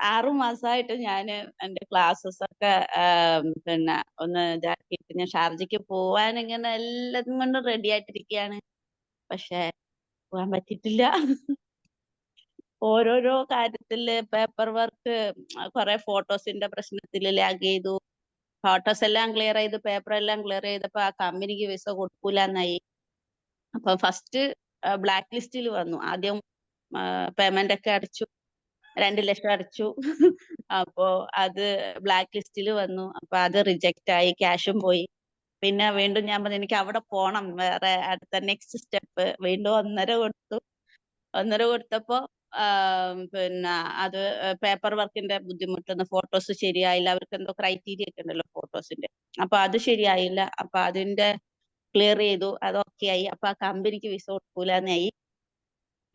6 മാസമായിട്ട് ഞാൻ എൻ്റെ ക്ലാസ്സസ് ഒക്കെ പിന്നെ ഒന്ന് ഇതാക്കിയിട്ട് ഞാൻ ഷാർജയ്ക്ക് പോവാൻ ഇങ്ങനെ എല്ലാതും കൊണ്ടും റെഡി ആയിട്ടിരിക്കുകയാണ്. പക്ഷെ പോകാൻ പറ്റിയിട്ടില്ല. ഓരോരോ കാര്യത്തില് പേപ്പർ വർക്ക്, കുറെ ഫോട്ടോസിന്റെ പ്രശ്നത്തിൽ ലാഗ് ചെയ്തു. ഫോട്ടോസ് എല്ലാം ക്ലിയർ ചെയ്ത് പേപ്പർ എല്ലാം ക്ലിയർ ചെയ്തപ്പോ ആ കമ്പനിക്ക് വിസ കൊടുക്കൂലെന്നായി. അപ്പൊ ഫസ്റ്റ് ബ്ലാക്ക് ലിസ്റ്റിൽ വന്നു. ആദ്യം പേയ്മെന്റ് ഒക്കെ അടച്ചു, 2 ലക്ഷം അടച്ചു. അപ്പോ അത് ബ്ലാക്ക് ലിസ്റ്റിൽ വന്നു. അപ്പൊ അത് റിജക്റ്റ് ആയി, ക്യാഷും പോയി. പിന്നെ വീണ്ടും ഞാൻ പറഞ്ഞു എനിക്ക് അവിടെ പോണം, വേറെ അടുത്ത നെക്സ്റ്റ് സ്റ്റെപ്പ്. വീണ്ടും 1.5 കൊടുത്തു. 1.5 കൊടുത്തപ്പോ പിന്നെ അത് പേപ്പർ വർക്കിന്റെ ബുദ്ധിമുട്ടുന്ന, ഫോട്ടോസ് ശരിയായില്ല. അവർക്ക് എന്തോ ക്രൈറ്റീരിയ ഒക്കെ ഉണ്ടല്ലോ ഫോട്ടോസിന്റെ. അപ്പൊ അത് ശരിയായില്ല. അപ്പൊ അതിന്റെ ക്ലിയർ ചെയ്തു, അത് ഓക്കെ ആയി. അപ്പൊ ആ കമ്പനിക്ക് വിസ കൊടുക്കൂലെന്നായി.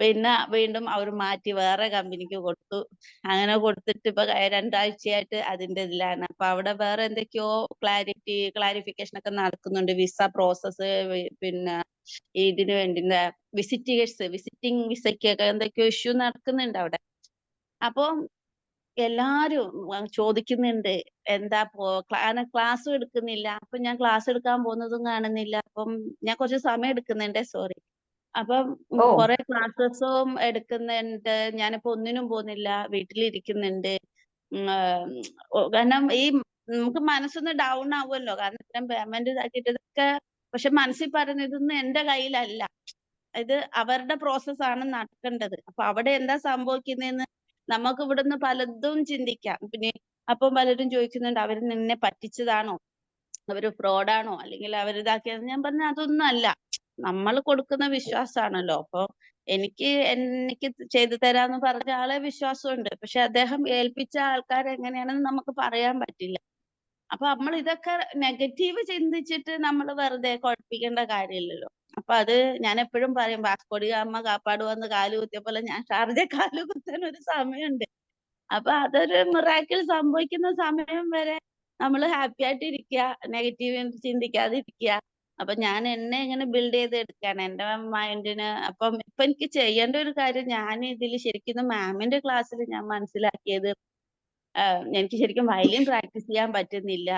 പിന്നെ വീണ്ടും അവർ മാറ്റി വേറെ കമ്പനിക്ക് കൊടുത്തു. അങ്ങനെ കൊടുത്തിട്ട് ഇപ്പൊ 2 ആഴ്ചയായിട്ട് അതിന്റെ ഇതിലാണ്. അപ്പൊ അവിടെ വേറെ എന്തൊക്കെയോ ക്ലാരിഫിക്കേഷൻ ഒക്കെ നടക്കുന്നുണ്ട്. വിസ പ്രോസസ്സ്, പിന്നെ ഇതിനു വേണ്ടി വിസിറ്റിംഗ് വിസയ്ക്കൊക്കെ എന്തൊക്കെയോ ഇഷ്യൂ നടക്കുന്നുണ്ട് അവിടെ. അപ്പൊ എല്ലാരും ചോദിക്കുന്നുണ്ട് എന്താ ക്ലാസ് എടുക്കുന്നില്ല. അപ്പൊ ഞാൻ ക്ലാസ് എടുക്കാൻ പോകുന്നതും കാണുന്നില്ല. അപ്പം ഞാൻ കുറച്ച് സമയം എടുക്കുന്നുണ്ട്, സോറി. അപ്പം ഓ കുറെ ക്ലാസ്സസും എടുക്കുന്നുണ്ട്. ഞാനിപ്പോ ഒന്നിനും പോകുന്നില്ല, വീട്ടിലിരിക്കുന്നുണ്ട്. കാരണം ഈ നമുക്ക് മനസ്സൊന്ന് ഡൗൺ ആവുമല്ലോ, കാരണം ഇത്രയും പേയ്മെന്റ് ഇതാക്കിയിട്ട് ഇതൊക്കെ. പക്ഷെ മനസ്സിൽ പറയുന്നത് ഇതൊന്നും എന്റെ കയ്യിലല്ല, ഇത് അവരുടെ പ്രോസസ്സാണ് നടക്കേണ്ടത്. അപ്പൊ അവിടെ എന്താ സംഭവിക്കുന്നതെന്ന് നമുക്ക് ഇവിടുന്ന് പലതും ചിന്തിക്കാം. പിന്നെ അപ്പം പലരും ചോദിക്കുന്നുണ്ട് അവര് നിന്നെ പറ്റിച്ചതാണോ, അവര് ഫ്രോഡാണോ, അല്ലെങ്കിൽ അവരിതാക്കിയത്. ഞാൻ പറഞ്ഞ അതൊന്നും അല്ല, നമ്മൾ കൊടുക്കുന്ന വിശ്വാസമാണല്ലോ. അപ്പൊ എനിക്ക് ചെയ്തു തരാന്ന് പറഞ്ഞ ആളെ വിശ്വാസമുണ്ട്. പക്ഷെ അദ്ദേഹം ഏൽപ്പിച്ച ആൾക്കാർ എങ്ങനെയാണെന്ന് നമുക്ക് പറയാൻ പറ്റില്ല. അപ്പൊ നമ്മൾ ഇതൊക്കെ നെഗറ്റീവ് ചിന്തിച്ചിട്ട് നമ്മൾ വെറുതെ കുഴപ്പിക്കേണ്ട കാര്യമില്ലല്ലോ. അപ്പൊ അത് ഞാൻ എപ്പോഴും പറയും, വാസ്കോടി ഗാമ കാപ്പാട് വന്ന് കാല് കുത്തിയ പോലെ ഞാൻ ഷാർജ കാല് കുത്താൻ ഒരു സമയമുണ്ട്. അപ്പൊ അതൊരു മിറാക്കിൾ സംഭവിക്കുന്ന സമയം വരെ നമ്മൾ ഹാപ്പി ആയിട്ട് ഇരിക്കുക, നെഗറ്റീവ് ചിന്തിക്കാതിരിക്കുക. അപ്പൊ ഞാൻ എന്നെ ഇങ്ങനെ ബിൽഡ് ചെയ്ത് എടുക്കാണ് എന്റെ മൈൻഡിന്. അപ്പം ഇപ്പൊ എനിക്ക് ചെയ്യേണ്ട ഒരു കാര്യം, ഞാൻ ഇതിൽ ശരിക്കും മാമിന്റെ ക്ലാസ്സിൽ ഞാൻ മനസ്സിലാക്കിയത്, എനിക്ക് ശരിക്കും വയലിൻ പ്രാക്ടീസ് ചെയ്യാൻ പറ്റുന്നില്ല.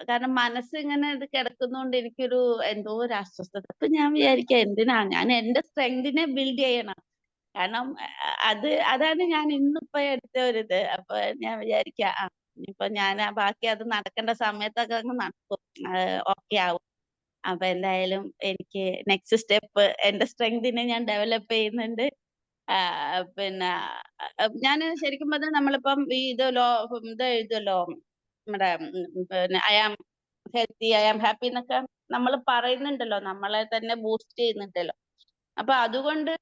കാരണം മനസ്സ് ഇങ്ങനെ ഇത് കിടക്കുന്നോണ്ട് എനിക്കൊരു എന്തോ ഒരു അസ്വസ്ഥത. അപ്പൊ ഞാൻ വിചാരിക്കാം എന്തിനാ ഞാൻ എന്റെ സ്ട്രെങ്തിനെ ബിൽഡ് ചെയ്യണം. കാരണം അതാണ് ഞാൻ ഇന്നിപ്പോ എടുത്ത ഒരു ഇത്. അപ്പൊ ഞാൻ വിചാരിക്കാം ഇപ്പൊ ഞാൻ ബാക്കി അത് നടക്കേണ്ട സമയത്തൊക്കെ അങ്ങ് നടക്കും, ഓക്കെ ആവും. അപ്പൊ എന്തായാലും എനിക്ക് നെക്സ്റ്റ് സ്റ്റെപ്പ് എന്റെ സ്ട്രെങ്തിനെ ഞാൻ ഡെവലപ്പ് ചെയ്യുന്നുണ്ട്. പിന്നെ ഞാൻ ശരിക്കും പറഞ്ഞാൽ നമ്മളിപ്പം ഈ ഇത് എഴുതുമല്ലോ, നമ്മുടെ പിന്നെ I am healthy, I am happy എന്നൊക്കെ നമ്മൾ പറയുന്നുണ്ടല്ലോ, നമ്മളെ തന്നെ ബൂസ്റ്റ് ചെയ്യുന്നുണ്ടല്ലോ. അപ്പൊ അതുകൊണ്ട്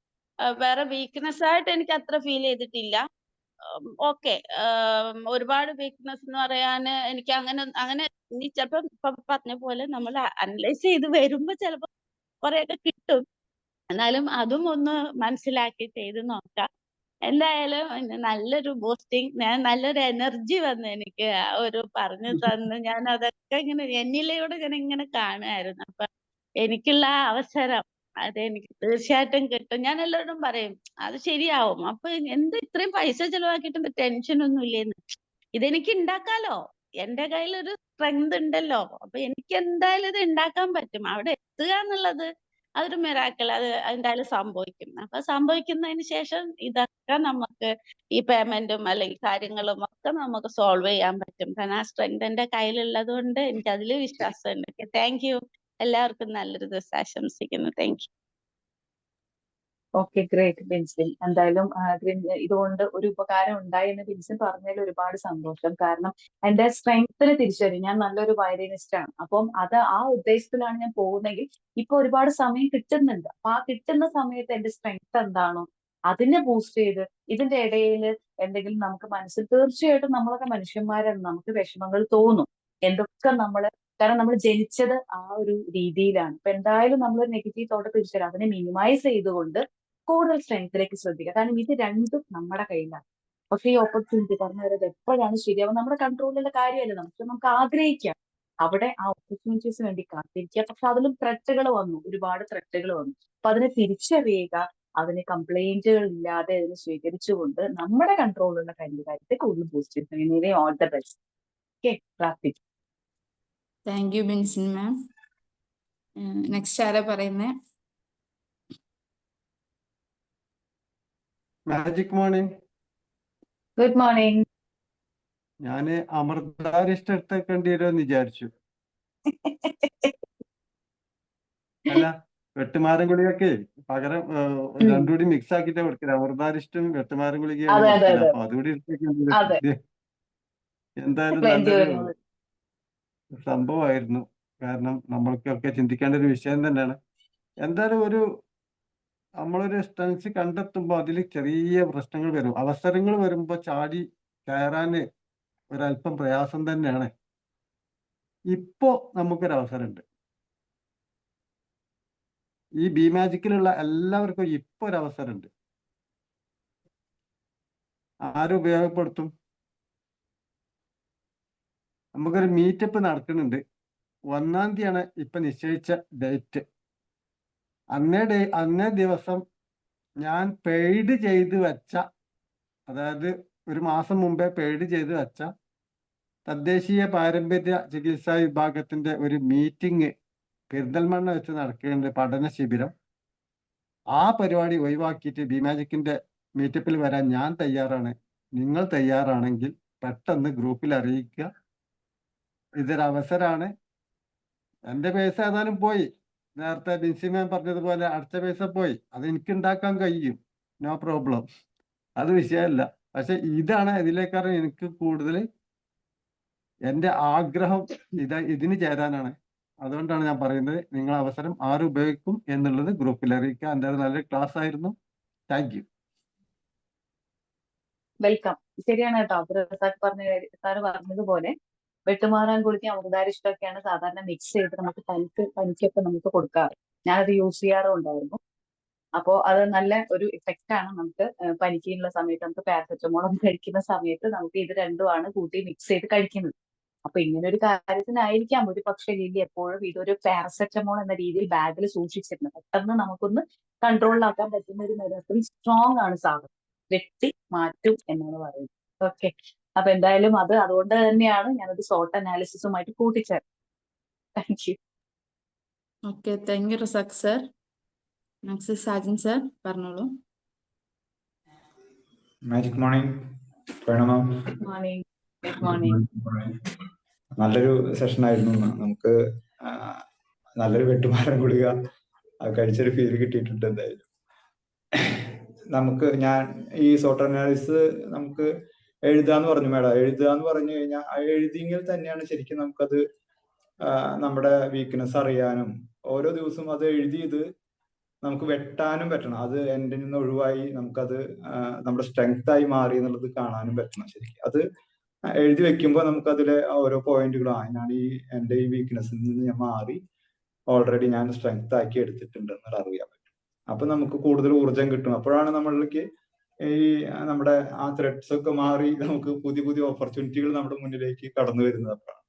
വേറെ വീക്ക്നെസ് ആയിട്ട് എനിക്ക് അത്ര ഫീൽ ചെയ്തിട്ടില്ല. ഓക്കെ, ഒരുപാട് വീക്ക്നെസ് എന്ന് പറയാൻ എനിക്ക് അങ്ങനെ നീ ചിലപ്പോ ഇപ്പൊ പറഞ്ഞ പോലെ നമ്മൾ അനലൈസ് ചെയ്ത് വരുമ്പോ ചിലപ്പോ കുറെയൊക്കെ കിട്ടും. എന്നാലും അതും ഒന്ന് മനസ്സിലാക്കി ചെയ്ത് നോക്കാം. എന്തായാലും നല്ലൊരു ബൂസ്റ്റിംഗ്, ഞാൻ നല്ലൊരു എനർജി വന്നു എനിക്ക് ആ ഒരു പറഞ്ഞു തന്ന്. ഞാൻ അതൊക്കെ ഇങ്ങനെ എന്നിലൂടെ ഞാൻ ഇങ്ങനെ കാണുമായിരുന്നു. അപ്പൊ എനിക്കുള്ള ആ അവസരം അതെനിക്ക് തീർച്ചയായിട്ടും കിട്ടും. ഞാൻ എല്ലാവരോടും പറയും അത് ശരിയാവും. അപ്പൊ എന്താ ഇത്രയും പൈസ ചെലവാക്കിയിട്ട് ടെൻഷൻ ഒന്നും ഇല്ലേന്ന്. ഇതെനിക്ക് ഉണ്ടാക്കാലോ, എന്റെ കയ്യിൽ ഒരു സ്ട്രെങ്ത് ഉണ്ടല്ലോ. അപ്പൊ എനിക്ക് എന്തായാലും ഇത് ഉണ്ടാക്കാൻ പറ്റും. അവിടെ എത്തുക എന്നുള്ളത് അതൊരു മിറാക്കിൾ, അത് എന്തായാലും സംഭവിക്കും. അപ്പൊ സംഭവിക്കുന്നതിന് ശേഷം ഇതൊക്കെ നമുക്ക് ഈ പേയ്മെന്റും അല്ലെങ്കിൽ കാര്യങ്ങളും ഒക്കെ നമുക്ക് സോൾവ് ചെയ്യാൻ പറ്റും. കാരണം ആ സ്ട്രെങ്ത് എന്റെ കയ്യിലുള്ളത് കൊണ്ട് എനിക്ക് അതിൽ വിശ്വാസമുണ്ട്. Thank you. എല്ലാവർക്കും നല്ലൊരു ദിവസം ആശംസിക്കുന്നു. Thank you. Okay, great ബിൻസിൻ. എന്തായാലും ഇതുകൊണ്ട് ഒരു ഉപകാരം ഉണ്ടായി എന്ന് ബിൻസിൻ പറഞ്ഞതിൽ ഒരുപാട് സന്തോഷം. കാരണം എന്റെ സ്ട്രെങ്ത്തിന് തിരിച്ചറിയും, ഞാൻ നല്ലൊരു വയലിനിസ്റ്റ് ആണ്. അപ്പം അത് ആ ഉദ്ദേശത്തിലാണ് ഞാൻ പോകുന്നെങ്കിൽ ഇപ്പൊ ഒരുപാട് സമയം കിട്ടുന്നുണ്ട്. അപ്പൊ ആ കിട്ടുന്ന സമയത്ത് എന്റെ സ്ട്രെങ്ത് എന്താണോ അതിനെ ബൂസ്റ്റ് ചെയ്ത് ഇതിന്റെ ഇടയിൽ എന്തെങ്കിലും നമുക്ക് മനസ്സിൽ, തീർച്ചയായിട്ടും നമ്മളൊക്കെ മനുഷ്യന്മാരാണ്, നമുക്ക് വിഷമങ്ങൾ തോന്നും. എന്തൊക്കെ നമ്മള്, കാരണം നമ്മൾ ജനിച്ചത് ആ ഒരു രീതിയിലാണ്. അപ്പൊ എന്തായാലും നമ്മൾ നെഗറ്റീവ് തോട്ട് തിരിച്ചറിയാം, അതിനെ മിനിമൈസ് ചെയ്തുകൊണ്ട് കൂടുതൽ സ്ട്രെങ്ത്തിലേക്ക് ശ്രദ്ധിക്കുക. കാരണം ഇത് രണ്ടും നമ്മുടെ കയ്യിലാണ്. പക്ഷെ ഈ ഓപ്പർച്യൂണിറ്റി പറഞ്ഞു വരുന്നത് എപ്പോഴാണ് ശരിയാവും നമ്മുടെ കൺട്രോളിലുള്ള കാര്യമല്ല. നമുക്ക് ആഗ്രഹിക്കാം, അവിടെ ആ ഓപ്പർച്യൂണിറ്റീസ് വേണ്ടി കാത്തിരിക്കുക. പക്ഷെ അതിലും ത്രെറ്റുകൾ വന്നു, ഒരുപാട് ത്രെറ്റുകൾ വന്നു. അപ്പൊ അതിനെ തിരിച്ചറിയുക, അതിന് കംപ്ലൈന്റുകൾ ഇല്ലാതെ അതിനെ സ്വീകരിച്ചുകൊണ്ട് നമ്മുടെ കൺട്രോളിലുള്ള കാര്യത്തെ കൂടുതൽ ബൂസ്റ്റ് ചെയ്യുക. All the best. ഓക്കെ, പ്രാർത്ഥിക്കും. Thank you ബിൻസിൻ ma'am. നെക്സ്റ്റ് ആരാ പറയുന്നേ? Magic morning. Good morning. ഞാന് അമൃതാരിഷ്ട എടുത്തേക്കേണ്ടി വരുമെന്ന് വിചാരിച്ചു. അല്ല, വെട്ടുമാരൻ ഗുളികയൊക്കെ പകരം രണ്ടും കൂടി മിക്സ് ആക്കിയിട്ടാ കൊടുക്കല്. അമൃതാരിഷ്ടം വെട്ടുമാരൻ ഗുളികയാണ് അതെ അതെ കൊടുക്കല്. അതെ അപ്പൊ അതുകൂടി അതെ എന്തായാലും എക്സ്പ്ലെയിൻ നല്ലൊരു ചെയ്യുന്നത്. സംഭവമായിരുന്നു. കാരണം നമ്മൾക്കൊക്കെ ചിന്തിക്കേണ്ട ഒരു വിഷയം തന്നെയാണ്. എന്തായാലും നമ്മളൊരു സ്ട്രെങ്സ് കണ്ടെത്തുമ്പോൾ അതിൽ ചെറിയ പ്രശ്നങ്ങൾ വരും. അവസരങ്ങൾ വരുമ്പോൾ ചാടി കയറാന് ഒരല്പം പ്രയാസം തന്നെയാണ്. ഇപ്പോ നമുക്കൊരവസരമുണ്ട്. ഈ ബി മാജിക്കിലുള്ള എല്ലാവർക്കും ഇപ്പൊ ഒരു അവസരമുണ്ട്. ആരും ഉപയോഗപ്പെടുത്തും? നമുക്കൊരു മീറ്റപ്പ് നടക്കുന്നുണ്ട്. 1-ാം തീയതിയാണ് ഇപ്പൊ നിശ്ചയിച്ച ഡേറ്റ്. അന്നേ ദിവസം ഞാൻ പെയ്ഡ് ചെയ്ത് വെച്ച, അതായത് ഒരു മാസം മുമ്പേ പെയ്ഡ് ചെയ്ത് വെച്ച തദ്ദേശീയ പാരമ്പര്യ ചികിത്സാ വിഭാഗത്തിന്റെ ഒരു മീറ്റിംഗ് പെരിന്തൽമണ്ണ വെച്ച് നടക്കേണ്ട പഠന ശിബിരം. ആ പരിപാടി ഒഴിവാക്കിയിട്ട് ബി മാജിക്കിന്റെ മീറ്റപ്പിൽ വരാൻ ഞാൻ തയ്യാറാണ്. നിങ്ങൾ തയ്യാറാണെങ്കിൽ പെട്ടെന്ന് ഗ്രൂപ്പിൽ അറിയിക്കുക. ഇതൊരവസരമാണ്. എൻ്റെ പൈസ ഏതായാലും പോയി. നേരത്തെ ബിൻസിമാൻ പറഞ്ഞതുപോലെ അടച്ച പൈസ പോയി. അത് എനിക്ക് ഉണ്ടാക്കാൻ കഴിയും, നോ പ്രോബ്ലം. അത് വിഷയമല്ല. പക്ഷെ ഇതാണ് ഇതിലേക്കാണ് എനിക്ക് കൂടുതൽ എൻ്റെ ആഗ്രഹം. ഇതിന് ചേരാനാണ്. അതുകൊണ്ടാണ് ഞാൻ പറയുന്നത്, നിങ്ങൾ അവസരം ആരും ഉപയോഗിക്കും എന്നുള്ളത് ഗ്രൂപ്പിൽ അറിയിക്കുക. എൻ്റെ നല്ലൊരു ക്ലാസ് ആയിരുന്നു. Thank you. വെൽക്കം. ശരിയാണ് കേട്ടോ. സാറ് പറഞ്ഞതുപോലെ വെട്ടുമാറാൻ ഗുളിക അമൃതാരിഷ്ടമൊക്കെയാണ് സാധാരണ മിക്സ് ചെയ്ത് നമുക്ക് പനിക്കൊക്കെ നമുക്ക് കൊടുക്കാറ്. ഞാനത് യൂസ് ചെയ്യാറുണ്ടായിരുന്നു. അപ്പോ അത് നല്ല ഒരു ഇഫക്റ്റ് ആണ്. നമുക്ക് പനിക്കുള്ള സമയത്ത് നമുക്ക് പാരസെറ്റമോൾ കഴിക്കുന്ന സമയത്ത് നമുക്ക് ഇത് രണ്ടുമാണ് കൂട്ടി മിക്സ് ചെയ്ത് കഴിക്കുന്നത്. അപ്പൊ ഇങ്ങനെ ഒരു കാര്യത്തിനായിരിക്കാം ഒരു പക്ഷെ ലില്ലി എപ്പോഴും ഇതൊരു പാരസെറ്റമോൾ എന്ന രീതിയിൽ ബാഗിൽ സൂക്ഷിച്ചിരുന്നത്. പെട്ടെന്ന് നമുക്കൊന്ന് കൺട്രോളിലാക്കാൻ പറ്റുന്ന ഒരു മെഡിസിൻ, സ്ട്രോങ് ആണ് സാധനം, വെട്ടി മാറ്റും എന്നാണ് പറയുന്നത്. ഓക്കെ. അപ്പൊ എന്തായാലും അതുകൊണ്ട് തന്നെയാണ് ഞാനത് സോട്ട് അനാലിസിസുമായിട്ട് കൂട്ടിച്ചേർത്തത്. Thank you. Okay, thank you Razak sir. Next Sajan sir പറഞ്ഞോളൂ. Magic morning. പ്രണമം. Good morning. Good morning. നല്ലൊരു സെഷൻ ആയിരുന്നു. നമുക്ക് നല്ലൊരു വെട്ടുമാരൻ ഗുളിക കഴിച്ചൊരു ഫീൽ കിട്ടിയിട്ടുണ്ട്. എന്തായാലും ഞാൻ ഈ സോട്ട് അനാലിസിസ് നമുക്ക് എഴുതാന്ന് പറഞ്ഞു മേഡം. എഴുതാന്ന് പറഞ്ഞു കഴിഞ്ഞാൽ എഴുതിയെങ്കിൽ തന്നെയാണ് ശരിക്കും നമുക്കത് നമ്മുടെ വീക്ക്നെസ് അറിയാനും ഓരോ ദിവസവും അത് എഴുതിയത് നമുക്ക് വെട്ടാനും പറ്റണം. അത് എൻ്റെ നിന്ന് ഒഴിവായി നമുക്കത് നമ്മുടെ സ്ട്രെങ്ത് ആയി മാറി എന്നുള്ളത് കാണാനും പറ്റണം. ശരിക്കും അത് എഴുതി വെക്കുമ്പോൾ നമുക്കതിലെ ഓരോ പോയിന്റുകളും ഞാൻ എൻ്റെ ഈ വീക്ക്നെസ്സിൽ നിന്ന് ഞാൻ മാറി ഓൾറെഡി ഞാൻ സ്ട്രെങ്ത് ആക്കി എടുത്തിട്ടുണ്ട് എന്നുള്ള അറിയാൻ പറ്റും. അപ്പൊ നമുക്ക് കൂടുതൽ ഊർജം കിട്ടും. അപ്പോഴാണ് നമ്മളിലേക്ക് ഈ നമ്മുടെ ആ ത്രെഡ്സ് ഒക്കെ മാറി നമുക്ക് പുതിയ പുതിയ ഓപ്പർച്യൂണിറ്റികൾ നമ്മുടെ മുന്നിലേക്ക് കടന്നു വരുന്നത്. അപ്പോഴാണ്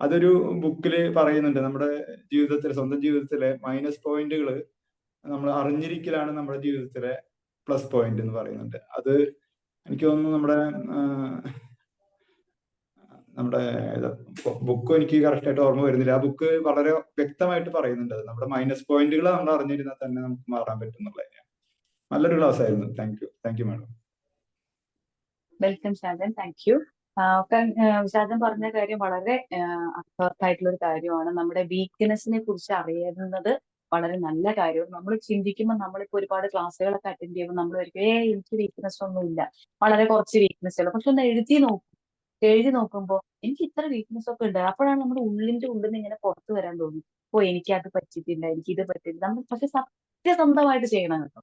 അതൊരു ബുക്കിൽ പറയുന്നുണ്ട്, നമ്മുടെ ജീവിതത്തിലെ സ്വന്തം ജീവിതത്തിലെ മൈനസ് പോയിന്റുകൾ നമ്മൾ അറിഞ്ഞിരിക്കലാണ് നമ്മുടെ ജീവിതത്തിലെ പ്ലസ് പോയിന്റ് എന്ന് പറയുന്നുണ്ട്. അത് എനിക്ക് തോന്നുന്നു നമ്മുടെ ബുക്ക് എനിക്ക് കറക്റ്റ് ആയിട്ട് ഓർമ്മ വരുന്നില്ല. ആ ബുക്ക് വളരെ വ്യക്തമായിട്ട് പറയുന്നുണ്ട്, നമ്മുടെ മൈനസ് പോയിന്റുകൾ നമ്മൾ അറിഞ്ഞിരുന്നാൽ തന്നെ നമുക്ക് മാറാൻ പറ്റും എന്നുള്ളത്. നല്ലൊരു ക്ലാസ് ആയിരുന്നു. Thank you madam. Welcome Shajan. Thank you. Shajan പറഞ്ഞ കാര്യം വളരെ അർത്ഥവത്തായിട്ടുള്ള ഒരു കാര്യമാണ്. നമ്മുടെ വീക്ക്നെസ്സിനെ കുറിച്ച് അറിയുന്നത് വളരെ നല്ല കാര്യമാണ്. നമ്മൾ ചിന്തിക്കുമ്പോൾ നമ്മളിപ്പോ ഒരുപാട് ക്ലാസ്സുകളൊക്കെ അറ്റൻഡ് ചെയ്യുമ്പോൾ നമ്മൾ ഒരിക്കലും എനിക്ക് വീക്ക്നെസ് ഒന്നുമില്ല, വളരെ കുറച്ച് വീക്ക്നെസ് ഉള്ളു. പക്ഷെ ഒന്ന് എഴുതി നോക്കുമ്പോൾ എനിക്ക് ഇത്ര വീക്ക്നെസ് ഒക്കെ ഉണ്ട്. അപ്പോഴാണ് നമ്മുടെ ഉള്ളിന്റെ ഉള്ളിൽ നിന്ന് ഇങ്ങനെ പുറത്തു വരാൻ തോന്നി, എനിക്ക് അത് പറ്റിയിട്ടില്ല, എനിക്ക് ഇത് പറ്റില്ല. നമ്മൾ പക്ഷെ സത്യസന്ധമായിട്ട് ചെയ്യണം കേട്ടോ.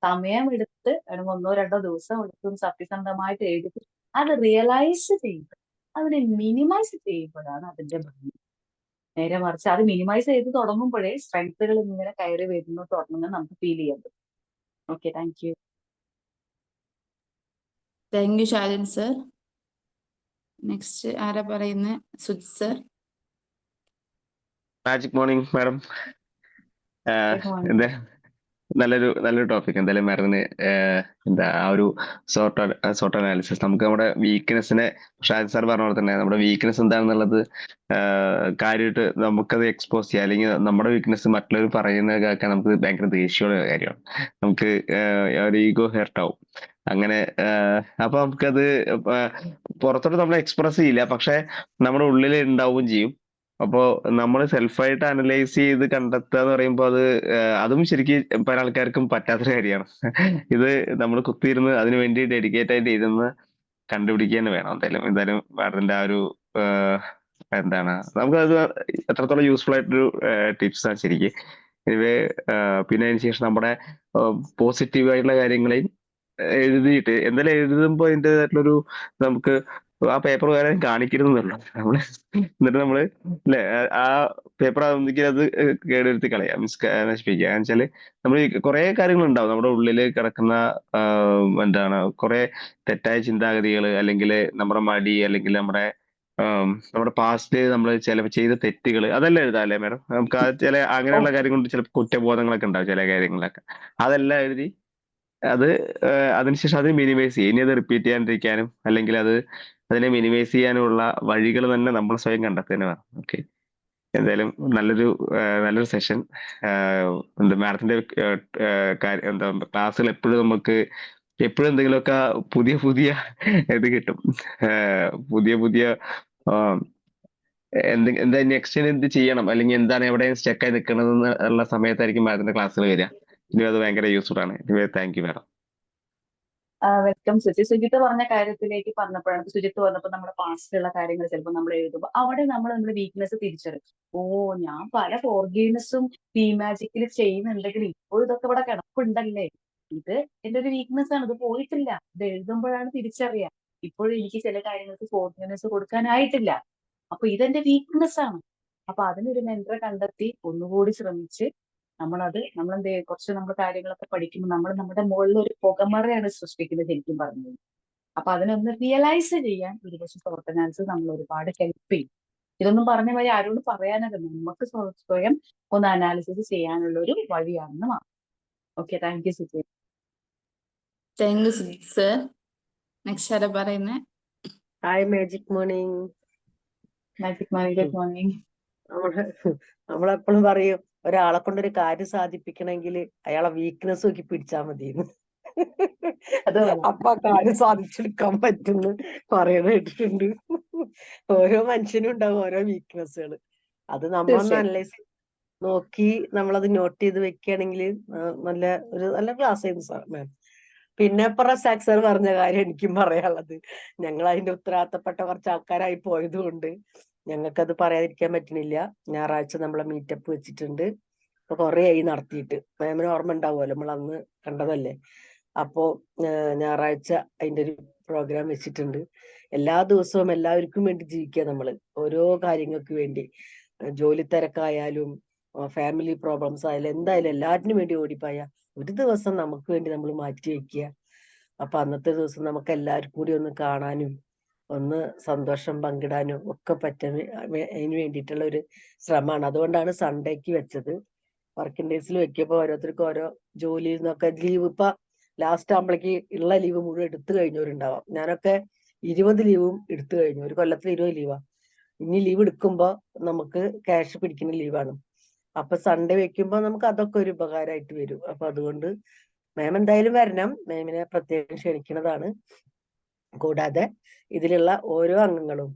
സമയമെടുത്ത് 1-2 ദിവസം എടുത്തും സത്യസന്ധമായിട്ട് എഴുതി അത് റിയലൈസ് ചെയ്യുമ്പോൾ, അതിനെ മിനിമൈസ് ചെയ്യുമ്പോഴാണ് അതിന്റെ ഭംഗി. നേരെ മറിച്ച് അത് മിനിമൈസ് ചെയ്ത് തുടങ്ങുമ്പോഴേ സ്ട്രെങ്ത്തുകൾ ഇങ്ങനെ കയറി വരുന്നു തുടങ്ങുന്നത് നമുക്ക് ഫീൽ ചെയ്യാൻ പറ്റും. Okay, thank U. Thank you Shajan sir. Next ആരാ പറയുന്നത്? Sujith sir. Magic morning madam. Good morning. നല്ലൊരു ടോപ്പിക്. എന്തായാലും മാഡത്തിന് ആ ഒരു സോർട്ട് അനാലിസിസ് നമുക്ക് നമ്മുടെ വീക്ക്നെസ്സിനെ, ഷാജ് സാർ പറഞ്ഞ പോലെ തന്നെ നമ്മുടെ വീക്ക്നെസ് എന്താണെന്നുള്ളത് കാര്യമായിട്ട് നമുക്കത് എക്സ്പോസ് ചെയ്യാം. അല്ലെങ്കിൽ നമ്മുടെ വീക്ക്നെസ് മറ്റുള്ളവർ പറയുന്നത് കേൾക്കാൻ നമുക്ക് ഭയങ്കര ദേഷ്യമുള്ള കാര്യമാണ്. നമുക്ക് ഒരു ഈഗോ ഹെർട്ടാവും. അങ്ങനെ അപ്പൊ നമുക്കത് പുറത്തോട്ട് നമ്മൾ എക്സ്പ്രസ് ചെയ്യില്ല, പക്ഷെ നമ്മുടെ ഉള്ളിൽ ഉണ്ടാവുകയും ചെയ്യും. അപ്പോൾ നമ്മൾ സെൽഫായിട്ട് അനലൈസ് ചെയ്ത് കണ്ടെത്തുക എന്ന് പറയുമ്പോൾ അതും ശരിക്കും പല ആൾക്കാർക്കും പറ്റാത്തൊരു കാര്യമാണ്. ഇത് നമ്മൾ കുത്തിയിരുന്ന് അതിനു വേണ്ടി ഡെഡിക്കേറ്റ് ആയിട്ട് ഇരുന്ന് കണ്ടുപിടിക്കുക തന്നെ വേണം. എന്തായാലും മാഡത്തിന്റെ ആ ഒരു എന്താണ് നമുക്കത് എത്രത്തോളം യൂസ്ഫുൾ ആയിട്ടൊരു ടിപ്സ് ആണ് ശരിക്കും. ഇവേ പിന്നെ അതിന് ശേഷം നമ്മുടെ പോസിറ്റീവ് ആയിട്ടുള്ള കാര്യങ്ങളെയും എഴുതിയിട്ട് എന്തായാലും എഴുതുമ്പോൾ അതിൻ്റെതായിട്ടുള്ളൊരു നമുക്ക് ആ പേപ്പർ വേറെ കാണിക്കരുതെന്നുള്ളൂ നമ്മള്. എന്നിട്ട് നമ്മള് അല്ലെ ആ പേപ്പർ ആവുന്നെങ്കിൽ അത് കേടുവരുത്തി കളയാം, നശിപ്പിക്കുക. എന്ന് വെച്ചാല് നമ്മൾ കുറെ കാര്യങ്ങളുണ്ടാവും നമ്മുടെ ഉള്ളില് കിടക്കുന്ന എന്താണ് കുറെ തെറ്റായ ചിന്താഗതികൾ, അല്ലെങ്കിൽ നമ്മുടെ മടി, അല്ലെങ്കിൽ നമ്മുടെ പാസ്റ്റ് നമ്മൾ ചിലപ്പോൾ ചെയ്ത തെറ്റുകൾ, അതെല്ലാം എഴുതാം അല്ലേ മാഡം? നമുക്ക് ആ ചില അങ്ങനെയുള്ള കാര്യം കൊണ്ട് ചിലപ്പോൾ കുറ്റബോധങ്ങളൊക്കെ ഉണ്ടാവും ചില കാര്യങ്ങളൊക്കെ. അതെല്ലാം എഴുതി അത് അതിനുശേഷം അത് മിനിമൈസ് ചെയ്യും. ഇനി അത് റിപ്പീറ്റ് ചെയ്യാണ്ടിരിക്കാനും അല്ലെങ്കിൽ അതിനെ മിനിമൈസ് ചെയ്യാനുമുള്ള വഴികൾ തന്നെ നമ്മൾ സ്വയം കണ്ടെത്തുക തന്നെ വേണം. ഓക്കെ, എന്തായാലും നല്ലൊരു സെഷൻ. എന്താ മാഡത്തിന്റെ എന്താ ക്ലാസ്സുകൾ എപ്പോഴും എന്തെങ്കിലുമൊക്കെ പുതിയ പുതിയ ഇത് കിട്ടും. പുതിയ പുതിയ എന്താ നെക്സ്റ്റ് എന്ത് ചെയ്യണം, അല്ലെങ്കിൽ എന്താണ് എവിടെ സ്റ്റക്കായി നിൽക്കുന്നത് ഉള്ള സമയത്തായിരിക്കും മാഡത്തിന്റെ ക്ലാസ്സുകൾ വരിക. ഇനി അത് ഭയങ്കര യൂസ്ഫുൾ ആണ്. Thank you madam. Welcome Sujith പറഞ്ഞ കാര്യത്തിലേക്ക് പറഞ്ഞപ്പോഴാണ്, സുജിത്ത് പറഞ്ഞപ്പോൾ നമ്മുടെ പാസ്റ്റിലുള്ള കാര്യങ്ങൾ ചിലപ്പോൾ നമ്മൾ എഴുതുമ്പോൾ അവിടെ നമ്മുടെ വീക്ക്നെസ് തിരിച്ചറിയും. ഓ, ഞാൻ പല ഫോർഗീവ്നെസ്സും മാജിക്കിൽ ചെയ്യുന്നുണ്ടെങ്കിൽ ഇപ്പോൾ ഇതൊക്കെ ഇവിടെ കിടപ്പുണ്ടല്ലേ, ഇത് എന്റെ ഒരു വീക്ക്നെസ് ആണ്, ഇത് പോയിട്ടില്ല. ഇത് എഴുതുമ്പോഴാണ് തിരിച്ചറിയാം ഇപ്പോഴും എനിക്ക് ചില കാര്യങ്ങൾക്ക് ഫോർഗീവ്നെസ് കൊടുക്കാനായിട്ടില്ല. അപ്പൊ ഇതെന്റെ വീക്ക്നെസ് ആണ്. അപ്പൊ അതിനൊരു മെന്ററെ കണ്ടെത്തി ഒന്നുകൂടി ശ്രമിച്ച് നമ്മളെന്ത് കുറച്ച് നമ്മൾ കാര്യങ്ങളൊക്കെ പഠിക്കുമ്പോൾ നമ്മുടെ മുകളിൽ ഒരു പുകമറയാണ് സൃഷ്ടിക്കുന്നത് ശരിക്കും പറഞ്ഞത്. അപ്പൊ അതിനൊന്ന് റിയലൈസ് ചെയ്യാൻ ഒരുപക്ഷെ തോട്ട് അനാലിസിസ് നമ്മൾ ഒരുപാട് ഹെൽപ്പ് ചെയ്യും. ഇതൊന്നും പറഞ്ഞ വഴി ആരോടും പറയാനല്ല, നമുക്ക് സ്വയം ഒന്ന് അനാലിസിസ് ചെയ്യാനുള്ള ഒരു വഴിയാണെന്ന് മാത്രം. Okay, thank U Suji. Thank you sir. Next ആരാ പറയുന്നേ? Hi, magic morning. Magic morning, good morning. നമ്മളെപ്പോഴും പറയും ഒരാളെ കൊണ്ടൊരു കാര്യം സാധിപ്പിക്കണമെങ്കിൽ അയാളെ വീക്ക്നെസ് നോക്കി പിടിച്ചാൽ മതിയെന്ന്. അപ്പൊ ആ കാര്യം സാധിച്ചെടുക്കാൻ പറ്റുന്നു പറയണ കേട്ടിട്ടുണ്ട്. ഓരോ മനുഷ്യനും ഉണ്ടാവും ഓരോ വീക്ക്നെസ്സുകൾ. അത് നമ്മളൊന്ന് അനലൈസ് നോക്കി നമ്മളത് നോട്ട് ചെയ്ത് വെക്കുകയാണെങ്കിൽ നല്ല ക്ലാസ് ആയിരുന്നു സാർ മാം. പിന്നെ സാക്ഷ് സാർ പറഞ്ഞ കാര്യം എനിക്കും പറയാനുള്ളത്, ഞങ്ങൾ അതിന്റെ ഉത്തരവാദിത്തപ്പെട്ട കുറച്ച് ആൾക്കാരായി പോയത് കൊണ്ട് ഞങ്ങൾക്കത് പറയാതിരിക്കാൻ പറ്റുന്നില്ല. ഞായറാഴ്ച നമ്മളെ മീറ്റപ്പ് വെച്ചിട്ടുണ്ട്. അപ്പൊ കുറെ ആയി നടത്തിയിട്ട്, മാമിന് ഓർമ്മ ഉണ്ടാവുമല്ലോ, നമ്മൾ അന്ന് കണ്ടതല്ലേ. അപ്പോ ഞായറാഴ്ച അതിന്റെ ഒരു പ്രോഗ്രാം വെച്ചിട്ടുണ്ട്. എല്ലാ ദിവസവും എല്ലാവർക്കും വേണ്ടി ജീവിക്കുക നമ്മള്, ഓരോ കാര്യങ്ങൾക്ക് വേണ്ടി. ജോലി തിരക്കായാലും ഫാമിലി പ്രോബ്ലംസ് ആയാലും എന്തായാലും എല്ലാറ്റിനും വേണ്ടി ഓടിപ്പോയ ഒരു ദിവസം നമുക്ക് വേണ്ടി നമ്മൾ മാറ്റി വെക്കുക. അപ്പൊ അന്നത്തെ ദിവസം നമുക്ക് എല്ലാവർക്കും കൂടി ഒന്ന് കാണാനും ഒന്ന് സന്തോഷം പങ്കിടാനും ഒക്കെ അതിന് വേണ്ടിയിട്ടുള്ള ഒരു ശ്രമമാണ്. അതുകൊണ്ടാണ് സൺഡേക്ക് വെച്ചത്. വർക്കിംഗ് ഡേയ്സിൽ വെക്കുമ്പോൾ ഓരോരുത്തർക്കും ഓരോ ജോലിയിൽ നിന്നൊക്കെ ലീവ്, ഇപ്പൊ ലാസ്റ്റ് ആകുമ്പോഴേക്ക് ഉള്ള ലീവ് മുഴുവൻ എടുത്തു കഴിഞ്ഞവരുണ്ടാവാം. ഞാനൊക്കെ 20 ലീവും എടുത്തു കഴിഞ്ഞു. ഒരു കൊല്ലത്തിൽ 20 ലീവാ. ഇനി ലീവ് എടുക്കുമ്പോ നമുക്ക് ക്യാഷ് പിടിക്കുന്ന ലീവാണ്. അപ്പൊ സൺഡേ വെക്കുമ്പോ നമുക്ക് അതൊക്കെ ഒരു ഉപകാരമായിട്ട് വരും. അപ്പൊ അതുകൊണ്ട് മാം എന്തായാലും വരണം, മാമിനെ പ്രത്യേകം ക്ഷണിക്കുന്നതാണ്. കൂടാതെ ഇതിലുള്ള ഓരോ അംഗങ്ങളും